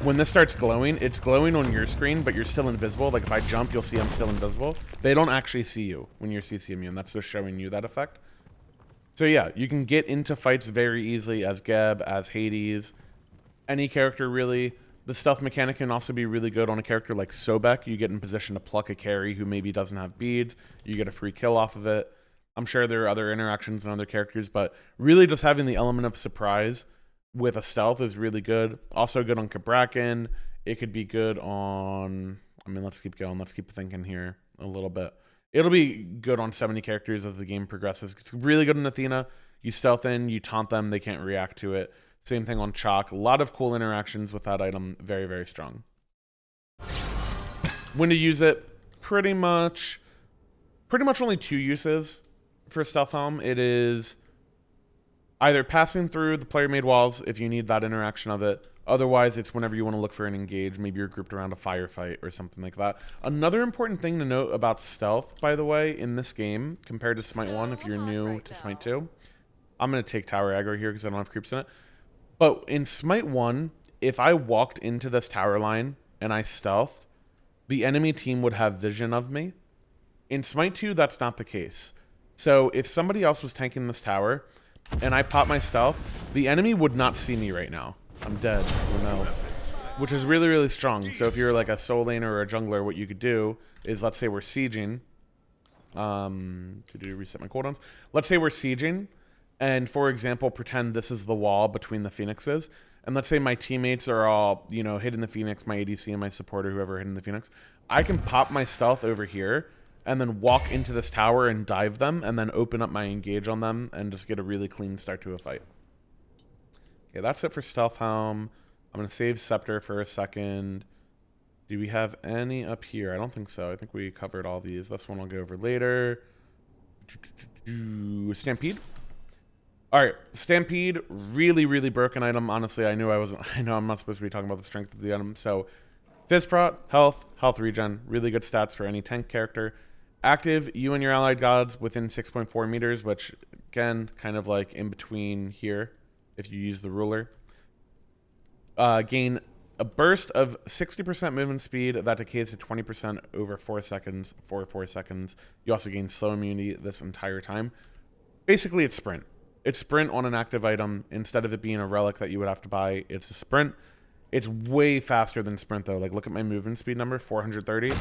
When this starts glowing, it's glowing on your screen, but you're still invisible. Like if I jump, you'll see I'm still invisible. They don't actually see you when you're CC immune. That's just showing you that effect. So yeah, you can get into fights very easily as Geb, as Hades, any character really. The stealth mechanic can also be really good on a character like Sobek. You get in position to pluck a carry who maybe doesn't have beads. You get a free kill off of it. I'm sure there are other interactions and other characters, but really just having the element of surprise with a stealth is really good. Also good on Kabrakan. It could be good on, I mean, let's keep going. Let's keep thinking here a little bit. It'll be good on 70 characters as the game progresses. It's really good on Athena. You stealth in, you taunt them, they can't react to it. Same thing on Chalk. A lot of cool interactions with that item. Very, very strong. When to use it? Pretty much only 2 uses for Stealth Helm. It is either passing through the player-made walls if you need that interaction of it. Otherwise, it's whenever you want to look for an engage. Maybe you're grouped around a firefight or something like that. Another important thing to note about stealth, by the way, in this game, compared to Smite 1, if you're new to Smite 2. I'm going to take tower aggro here because I don't have creeps in it. But in Smite 1, if I walked into this tower line and I stealthed, the enemy team would have vision of me. In Smite 2, that's not the case. So if somebody else was tanking this tower and I pop my stealth, the enemy would not see me right now. I'm dead, you know, which is really, really strong. So if you're like a soul laner or a jungler, what you could do is, let's say we're sieging. To reset my cooldowns. Let's say we're sieging. And for example, pretend this is the wall between the phoenixes. And let's say my teammates are all, you know, hitting the phoenix, my ADC and my supporter, whoever hitting the phoenix. I can pop my stealth over here and then walk into this tower and dive them and then open up my engage on them and just get a really clean start to a fight. Okay, that's it for Stealth Helm. I'm going to save Scepter for a second. Do we have any up here? I don't think so. I think we covered all these. This one I'll go over later. Stampede. All right, Stampede, really broken item. Honestly, I know I'm not supposed to be talking about the strength of the item. So, Fizzprot, health regen, really good stats for any tank character. Active, you and your allied gods within 6.4 meters, which again, kind of like in between here, if you use the ruler. Gain a burst of 60% movement speed that decays to 20% over 4 seconds for 4 seconds. You also gain slow immunity this entire time. Basically, it's sprint. It's sprint on an active item. Instead of it being a relic that you would have to buy, it's a sprint. It's way faster than sprint, though. Like, look at my movement speed number, 430.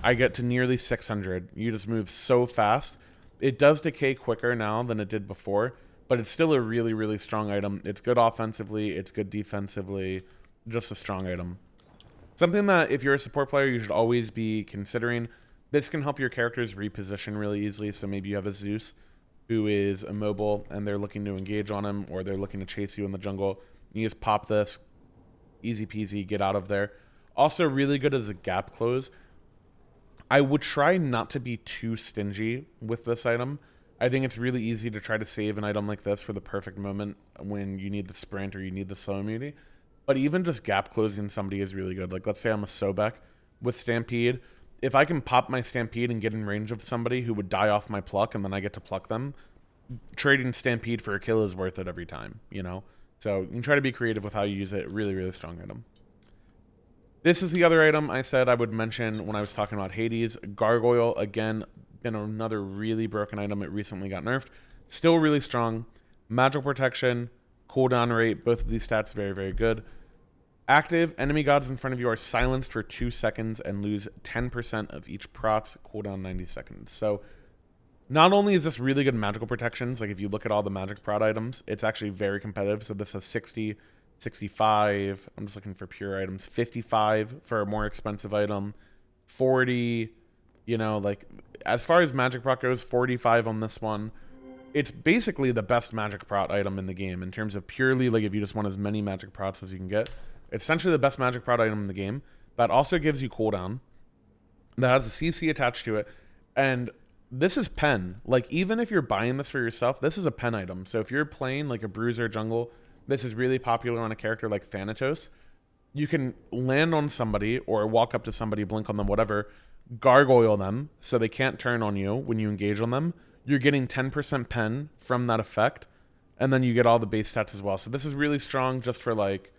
I get to nearly 600. You just move so fast. It does decay quicker now than it did before, but it's still a really strong item. It's good offensively. It's good defensively. Just a strong item. Something that if you're a support player, you should always be considering. This can help your characters reposition really easily. So maybe you have a Zeus who is immobile and they're looking to engage on him, or they're looking to chase you in the jungle. You just pop this, easy peasy, get out of there. Also really good as a gap close. I would try not to be too stingy with this item. I think it's really easy to try to save an item like this for the perfect moment when you need the sprint or you need the slow immunity. But even just gap closing somebody is really good. Like, let's say I'm a Sobek with Stampede. If I can pop my Stampede and get in range of somebody who would die off my pluck and then I get to pluck them, trading Stampede for a kill is worth it every time, you know? So you can try to be creative with how you use it. Really strong item. This is the other item I said I would mention when I was talking about Hades. Gargoyle, again, been another really broken item. It recently got nerfed. Still really strong. Magical protection, cooldown rate, both of these stats very good. Active, enemy gods in front of you are silenced for 2 seconds and lose 10% of each prots, cooldown 90 seconds. So not only is this really good magical protections, like if you look at all the magic prot items, it's actually very competitive. So this has 60, 65, I'm just looking for pure items, 55 for a more expensive item, 40, you know, like as far as magic prot goes, 45 on this one. It's basically the best magic prot item in the game in terms of purely, like, if you just want as many magic prots as you can get. It's essentially the best magic prot item in the game. That also gives you cooldown. That has a CC attached to it. And this is pen. Like, even if you're buying this for yourself, this is a pen item. So if you're playing like a bruiser jungle, this is really popular on a character like Thanatos. You can land on somebody or walk up to somebody, blink on them, whatever, gargoyle them so they can't turn on you when you engage on them. You're getting 10% pen from that effect, and then you get all the base stats as well. So this is really strong just for, like,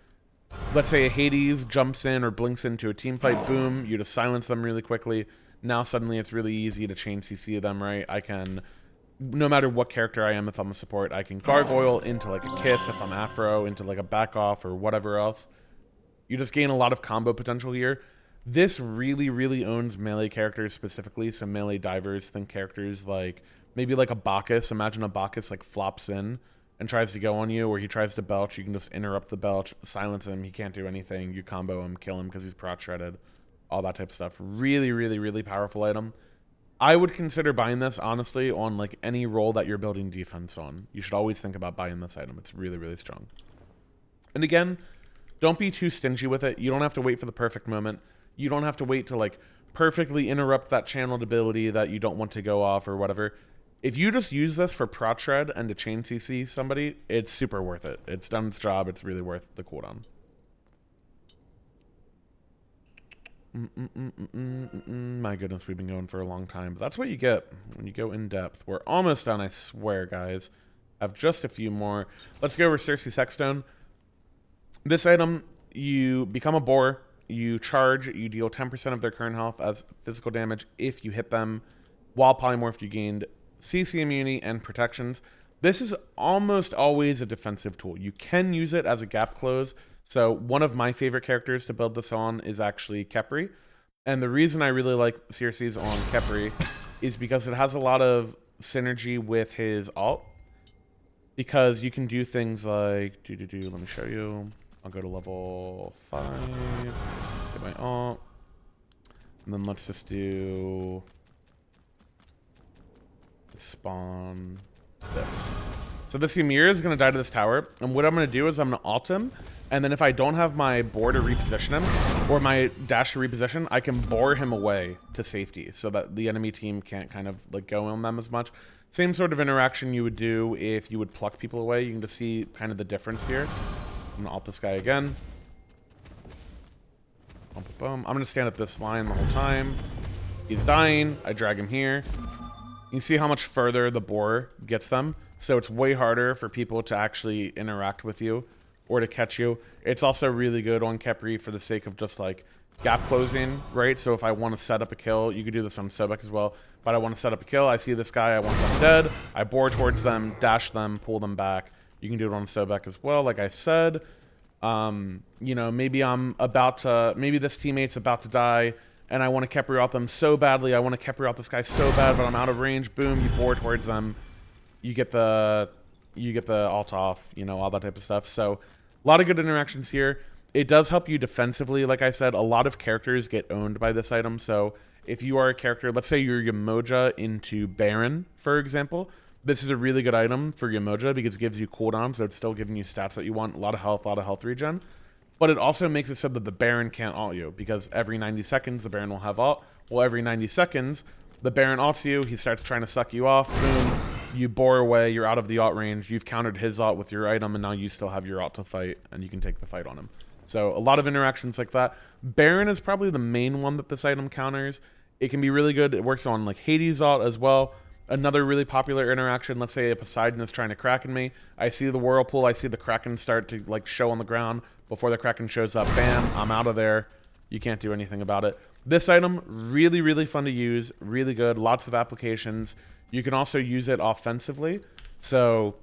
let's say a Hades jumps in or blinks into a team fight, boom, you just silence them really quickly. Now suddenly it's really easy to chain CC them, right? I can, no matter what character I am, if I'm a support, I can gargoyle into like a kiss, if I'm Afro, into like a back off or whatever else. You just gain a lot of combo potential here. This really owns melee characters specifically, so melee divers, think characters like, maybe like a Bacchus. Imagine a Bacchus like flops in and tries to go on you, or he tries to belch. You can just interrupt the belch, silence him. He can't do anything. You combo him, kill him because he's prot shredded. All that type of stuff. Really powerful item. I would consider buying this, honestly, on like any role that you're building defense on. You should always think about buying this item. It's really strong. And again, don't be too stingy with it. You don't have to wait for the perfect moment. You don't have to wait to like perfectly interrupt that channeled ability that you don't want to go off or whatever. If you just use this for prot shred and to chain CC somebody, it's super worth it. It's done its job. It's really worth the cooldown. My goodness, we've been going for a long time. But that's what you get when you go in depth. We're almost done, I swear, guys. I have just a few more. Let's go over Cersei Sexstone. This item, you become a boar. You charge. You deal 10% of their current health as physical damage if you hit them. While polymorphed, you gained CC immunity and protections. This is almost always a defensive tool. You can use it as a gap close. So one of my favorite characters to build this on is actually Khepri. And the reason I really like Cersei's on Khepri is because it has a lot of synergy with his ult. Because you can do things like, let me show you. I'll go to level 5, get my ult. And then let's just do spawn this. So this Ymir is going to die to this tower. And what I'm going to do is I'm going to ult him. And then if I don't have my boar to reposition him, or my dash to reposition, I can bore him away to safety so that the enemy team can't kind of like go on them as much. Same sort of interaction you would do if you would pluck people away. You can just see kind of the difference here. I'm gonna ult this guy again. Boom, boom, boom. I'm gonna stand at this line the whole time. He's dying. I drag him here. You can see how much further the boar gets them. So it's way harder for people to actually interact with you or to catch you. It's also really good on Khepri for the sake of just like gap closing, right? So if I want to set up a kill, you could do this on Sobek as well. But I want to set up a kill. I see this guy. I want them dead. I bore towards them, dash them, pull them back. You can do it on Sobek as well, like I said. You know, maybe maybe this teammate's about to die, and I want to Khepri out them so badly. I want to Khepri out this guy so bad, but I'm out of range. Boom, you bore towards them. You get the ult off, you know, all that type of stuff. So a lot of good interactions here. It does help you defensively. Like I said, a lot of characters get owned by this item. So if you are a character, let's say you're Yamoja into Baron, for example, this is a really good item for Yamoja because it gives you cooldowns, so it's still giving you stats that you want, a lot of health regen. But it also makes it so that the Baron can't ult you, because every 90 seconds the Baron will have ult. Well, every 90 seconds, the Baron ults you, he starts trying to suck you off, boom, you bore away, you're out of the ult range, you've countered his ult with your item, and now you still have your ult to fight, and you can take the fight on him. So a lot of interactions like that. Baron is probably the main one that this item counters. It can be really good. It works on like Hades ult as well. Another really popular interaction, let's say a Poseidon is trying to Kraken me. I see the Whirlpool, I see the Kraken start to like show on the ground. Before the Kraken shows up, bam, I'm out of there. You can't do anything about it. This item, really, really fun to use, really good, lots of applications. You can also use it offensively. So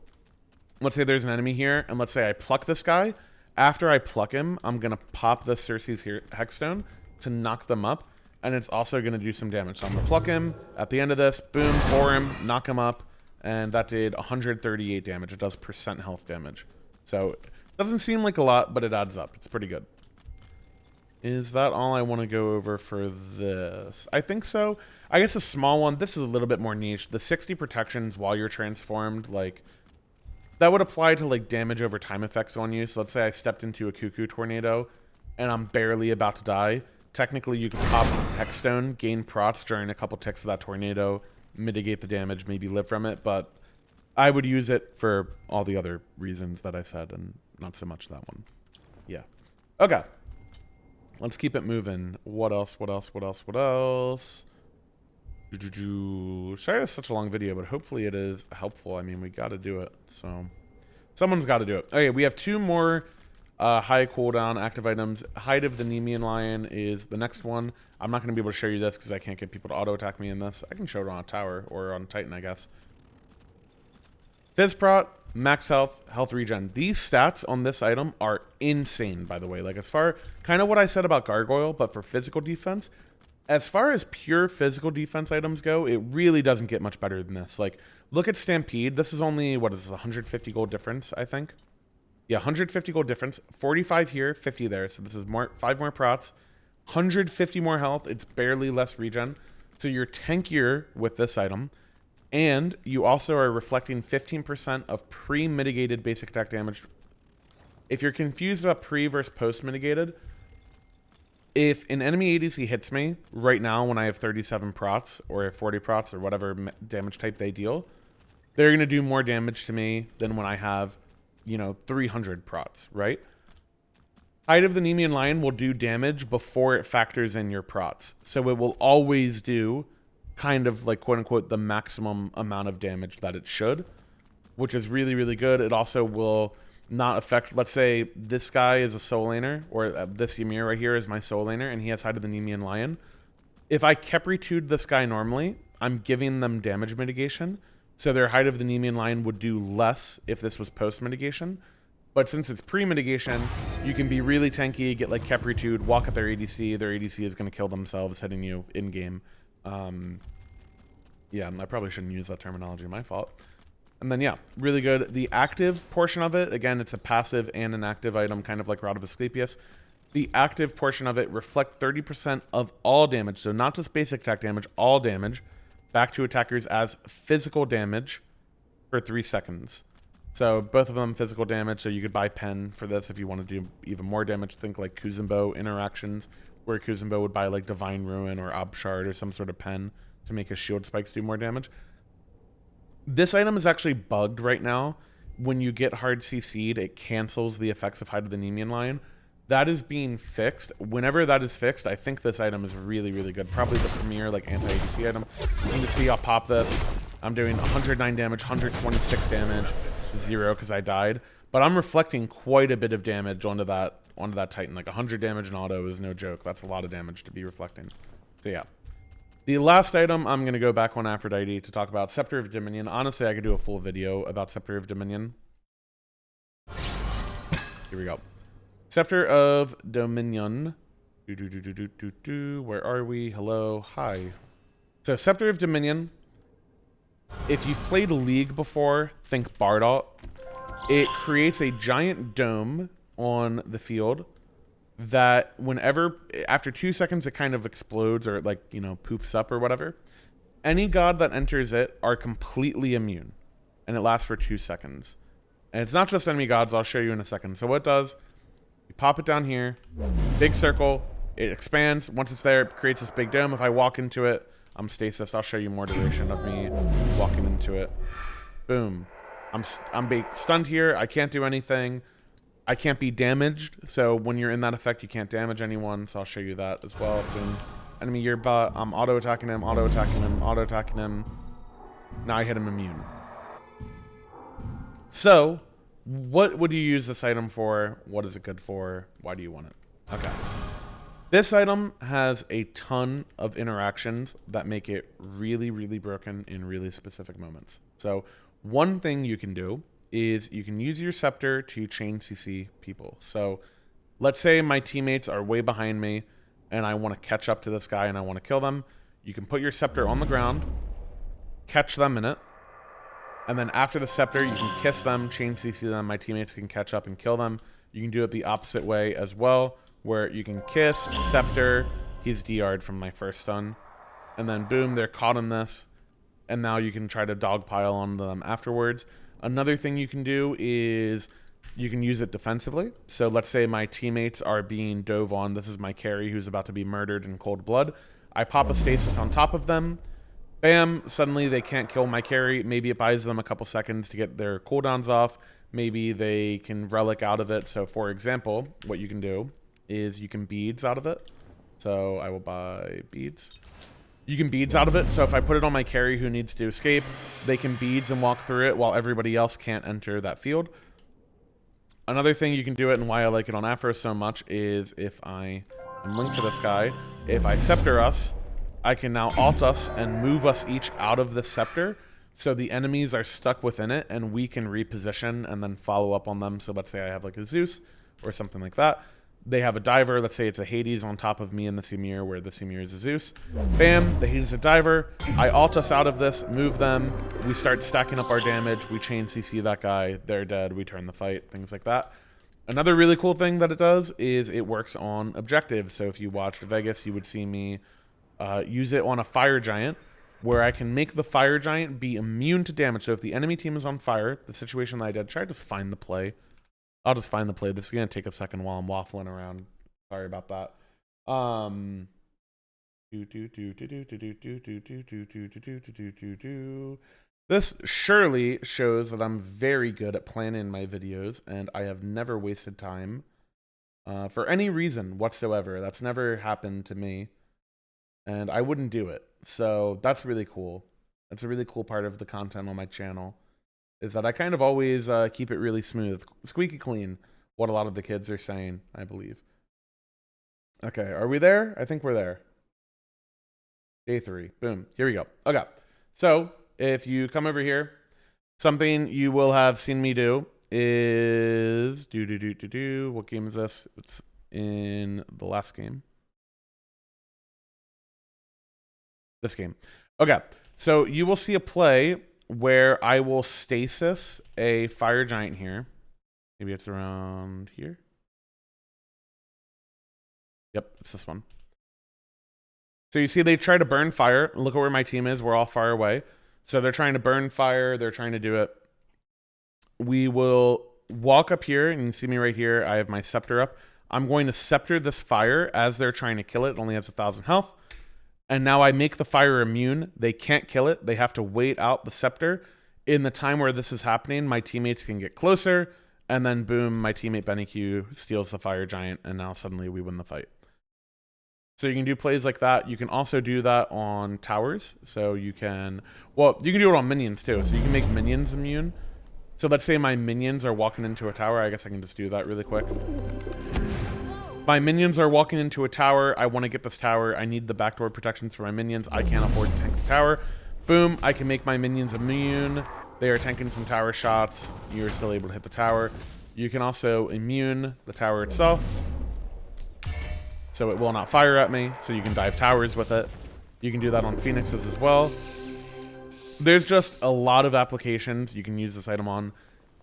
let's say there's an enemy here, and let's say I pluck this guy. After I pluck him, I'm going to pop the Circe's Hexstone to knock them up. And it's also going to do some damage. So I'm going to pluck him. At the end of this, boom, bore him, knock him up. And that did 138 damage. It does % health damage. So it doesn't seem like a lot, but it adds up. It's pretty good. Is that all I want to go over for this? I think so. I guess a small one. This is a little bit more niche. The 60 protections while you're transformed, like, that would apply to, like, damage over time effects on you. So let's say I stepped into a Cuckoo Tornado, and I'm barely about to die. Technically, you can pop Hexstone, gain prots during a couple ticks of that tornado, mitigate the damage, maybe live from it, but I would use it for all the other reasons that I said, and not so much that one. Yeah. Okay. Let's keep it moving. What else? Sorry it's such a long video, but hopefully it is helpful. I mean, we got to do it, so someone's got to do it. Okay, we have two more high cooldown active items. Height of the Nemean Lion is the next one. I'm not going to be able to show you this because I can't get people to auto attack me in this. I can show it on a tower or on Titan, I guess. Fizzprot, max health, health regen. These stats on this item are insane, by the way. Like, as far, kind of what I said about Gargoyle, but for physical defense. As far as pure physical defense items go, it really doesn't get much better than this. Like, look at Stampede. This is only, what is this, 150 gold difference, I think? Yeah, 150 gold difference. 45 here, 50 there. So this is 5 more prots. 150 more health. It's barely less regen. So you're tankier with this item. And you also are reflecting 15% of pre-mitigated basic attack damage. If you're confused about pre versus post-mitigated, if an enemy ADC hits me right now when I have 37 prots or 40 prots or whatever damage type they deal, they're going to do more damage to me than when I have, you know, 300 prots, right? Height of the Nemean Lion will do damage before it factors in your prots. So it will always do kind of like quote unquote the maximum amount of damage that it should, which is really, really good. It also will not affect, let's say this guy is a soul laner, or this Ymir right here is my soul laner, and he has Height of the Nemean Lion. If I Khepri 2'd this guy normally, I'm giving them damage mitigation. So their Height of the Nemean Lion would do less if this was post-mitigation. But since it's pre-mitigation, you can be really tanky, get like Khepri 2'd, walk at their ADC. Their ADC is going to kill themselves hitting you in-game. Yeah, I probably shouldn't use that terminology. My fault. And then, yeah, really good. The active portion of it, again, it's a passive and an active item, kind of like Rod of Asclepius. The active portion of it reflect 30% of all damage. So not just basic attack damage, all damage back to attackers as physical damage for 3 seconds. So both of them physical damage, so you could buy pen for this if you want to do even more damage. Think like Kuzumbo interactions, where Kuzumbo would buy like Divine Ruin or Obshard or some sort of pen to make his shield spikes do more damage. This item is actually bugged right now. When you get hard CC'd, it cancels the effects of Hide of the Nemean Lion. That is being fixed. Whenever that is fixed, I think this item is really, really good. Probably the premier like anti-ADC item. You can see I'll pop this. I'm doing 109 damage, 126 damage, 0 because I died. But I'm reflecting quite a bit of damage onto that Titan. Like 100 damage in auto is no joke. That's a lot of damage to be reflecting. So yeah. The last item I'm going to go back on Aphrodite to talk about Scepter of Dominion. Honestly, I could do a full video about Scepter of Dominion. Here we go. Scepter of Dominion. Where are we? Hello. Hi. So Scepter of Dominion. If you've played League before, think Bardot. It creates a giant dome on the field that whenever, after 2 seconds, it kind of explodes or like, you know, poofs up or whatever. Any god that enters it are completely immune. And it lasts for 2 seconds. And it's not just enemy gods, I'll show you in a second. So what it does, you pop it down here, big circle, it expands. Once it's there, it creates this big dome. If I walk into it, I'm stasis. I'll show you more duration of me walking into it. Boom. I'm stunned here. I can't do anything. I can't be damaged. So when you're in that effect, you can't damage anyone. So I'll show you that as well. Boom. Enemy your butt. I'm auto-attacking him, auto-attacking him, auto-attacking him. Now I hit him immune. So what would you use this item for? What is it good for? Why do you want it? Okay. This item has a ton of interactions that make it really, really broken in really specific moments. So one thing you can do is you can use your scepter to chain CC people. So let's say my teammates are way behind me and I want to catch up to this guy and I want to kill them. You can put your scepter on the ground, catch them in it, and then after the scepter, you can kiss them, chain CC them. My teammates can catch up and kill them. You can do it the opposite way as well, where you can kiss, scepter, he's DR'd from my first stun, and then boom, they're caught in this, and now you can try to dogpile on them afterwards. Another thing you can do is you can use it defensively. So let's say my teammates are being dove on. This is my carry who's about to be murdered in cold blood. I pop a stasis on top of them. Bam, suddenly they can't kill my carry. Maybe it buys them a couple seconds to get their cooldowns off. Maybe they can relic out of it. So for example, what you can do is you can beads out of it. So I will buy beads. You can beads out of it. So if I put it on my carry who needs to escape, they can beads and walk through it while everybody else can't enter that field. Another thing you can do it, and why I like it on Aphro so much, is if I am linked to this guy, if I scepter us, I can now alt us and move us each out of the scepter. So the enemies are stuck within it and we can reposition and then follow up on them. So let's say I have like a Zeus or something like that. They have a diver. Let's say it's a Hades on top of me and the Simir, where the Simir is a Zeus. Bam, the Hades is a diver. I alt us out of this, move them. We start stacking up our damage. We chain CC that guy. They're dead. We turn the fight, things like that. Another really cool thing that it does is it works on objectives. So if you watched Vegas, you would see me use it on a fire giant, where I can make the fire giant be immune to damage. So if the enemy team is on fire, the situation that I did, try to just find the play. I'll just find the play. This is going to take a second while I'm waffling around. Sorry about that. This surely shows that I'm very good at planning my videos, and I have never wasted time for any reason whatsoever. That's never happened to me, and I wouldn't do it. So that's really cool. That's a really cool part of the content on my channel, is that I kind of always keep it really smooth, squeaky clean, what a lot of the kids are saying, I believe. Okay, are we there? I think we're there. Day 3, boom, here we go. Okay, so if you come over here, something you will have seen me do is what game is this? It's in the last game. This game. Okay, so you will see a play where I will stasis a fire giant here. Maybe it's around here. Yep, it's this one. So you see they try to burn fire. Look at where my team is. We're all far away. So they're trying to burn fire. They're trying to do it. we will walk up here, and you can see me right here. I have my scepter up. I'm going to scepter this fire as they're trying to kill it. It only has 1,000 health. And now I make the fire immune. They can't kill it. They have to wait out the scepter. In the time where this is happening, my teammates can get closer, and then boom, my teammate Benny Q steals the fire giant, and now suddenly we win the fight. So you can do plays like that. You can also do that on towers. So you can, well, you can do it on minions too. So you can make minions immune. So let's say my minions are walking into a tower. I guess I can just do that really quick. My minions are walking into a tower. I want to get this tower. I need the backdoor protections for my minions. I can't afford to tank the tower. Boom, I can make my minions immune. They are tanking some tower shots. You're still able to hit the tower. You can also immune the tower itself, so it will not fire at me, so you can dive towers with it. You can do that on Phoenixes as well. There's just a lot of applications you can use this item on.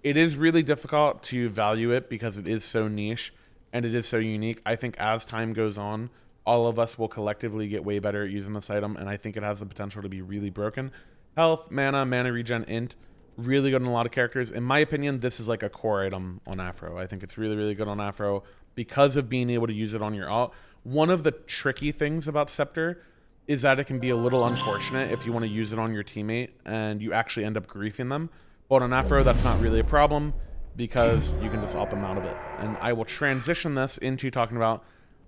It is really difficult to value it because it is so niche and it is so unique. I think as time goes on, all of us will collectively get way better at using this item, and I think it has the potential to be really broken. Health, mana regen, int, really good on a lot of characters. In my opinion, this is like a core item on Afro. I think it's really, really good on Afro because of being able to use it on your ult. One of the tricky things about Scepter is that it can be a little unfortunate if you want to use it on your teammate and you actually end up griefing them. But on Afro, that's not really a problem because you can just ult them out of it. And I will transition this into talking about,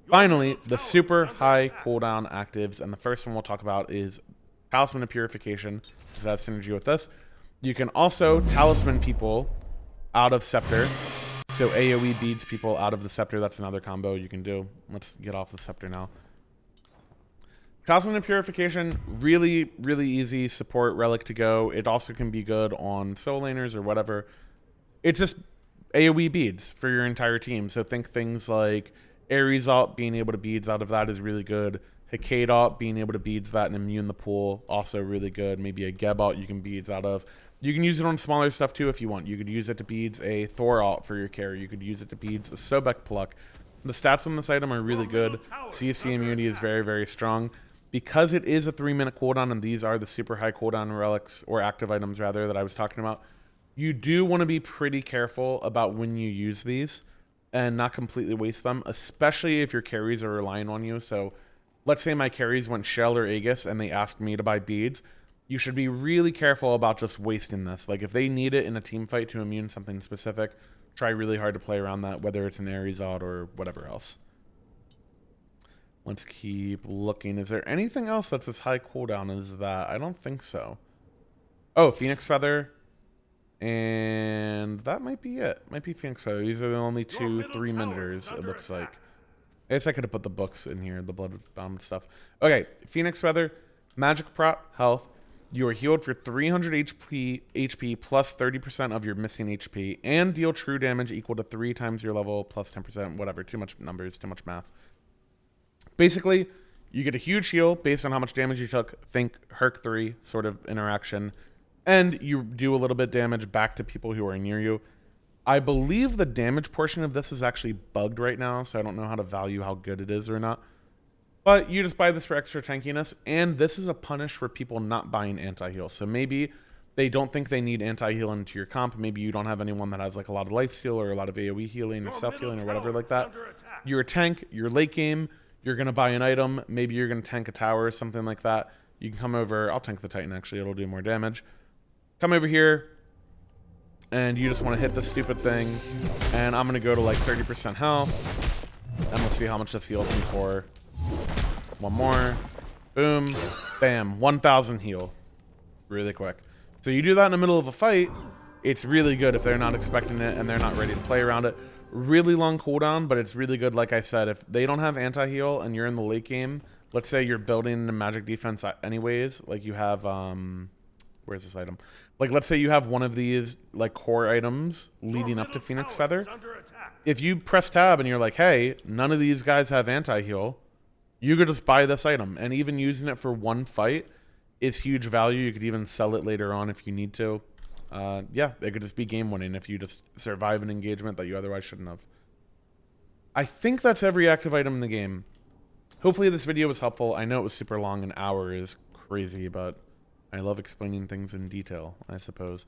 finally, the super high cooldown actives. And the first one we'll talk about is Talisman of Purification. So that's synergy with this. You can also talisman people out of Scepter. So AoE beads people out of the Scepter. That's another combo you can do. Let's get off the Scepter now. Talisman of Purification, really, really easy support relic to go. It also can be good on soul laners or whatever. It's just AoE beads for your entire team. So think things like Ares ult, being able to beads out of that is really good. Hecate ult, being able to beads that and immune the pool, also really good. Maybe a Geb ult you can beads out of. You can use it on smaller stuff too if you want. You could use it to beads a Thor ult for your carry. You could use it to beads a Sobek pluck. The stats on this item are really good. CC immunity is very, very strong. Because it is a 3-minute cooldown and these are the super high cooldown relics, or active items rather, that I was talking about, you do want to be pretty careful about when you use these and not completely waste them, especially if your carries are relying on you. So let's say my carries went Shell or Aegis and they asked me to buy beads. You should be really careful about just wasting this. Like if they need it in a team fight to immune something specific, try really hard to play around that, whether it's an Ares ult or whatever else. Let's keep looking. Is there anything else that's as high cooldown as that? I don't think so. Oh, Phoenix Feather. And that might be it. Might be Phoenix Feather. These are the only 2 3-minuters, it looks like. I guess I could have put the books in here, the blood-bound stuff. Okay, Phoenix Feather, magic prot, health. You are healed for 300 HP plus 30% of your missing HP, and deal true damage equal to 3 times your level plus 10%, whatever. Too much numbers, too much math. Basically, you get a huge heal based on how much damage you took. Think Herc 3 sort of interaction. And you do a little bit of damage back to people who are near you. I believe the damage portion of this is actually bugged right now, so I don't know how to value how good it is or not. But you just buy this for extra tankiness, and this is a punish for people not buying anti-heal. So maybe they don't think they need anti-heal into your comp. Maybe you don't have anyone that has like a lot of lifesteal or a lot of AoE healing or self-healing or whatever like that. You're a tank, you're late game, you're going to buy an item, maybe you're going to tank a tower or something like that. You can come over, I'll tank the Titan actually, it'll do more damage. Come over here, and you just want to hit this stupid thing, and I'm going to go to like 30% health, and let's see how much this heals me for. One more. Boom. Bam. 1,000 heal. Really quick. So you do that in the middle of a fight, it's really good if they're not expecting it and they're not ready to play around it. Really long cooldown, but it's really good, like I said, if they don't have anti-heal and you're in the late game, let's say you're building a magic defense anyways, like you have, where's this item? Like, let's say you have one of these, like, core items leading up to Phoenix Feather. If you press tab and you're like, hey, none of these guys have anti-heal, you could just buy this item. And even using it for one fight is huge value. You could even sell it later on if you need to. Yeah, it could just be game winning if you just survive an engagement that you otherwise shouldn't have. I think that's every active item in the game. Hopefully this video was helpful. I know it was super long. An hour is crazy, but I love explaining things in detail, I suppose.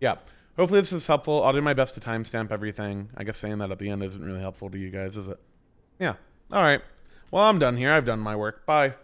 yeah. Hopefully this is helpful. I'll do my best to timestamp everything. I guess saying that at the end isn't really helpful to you guys, is it? Yeah. All right. Well, I'm done here. I've done my work. Bye.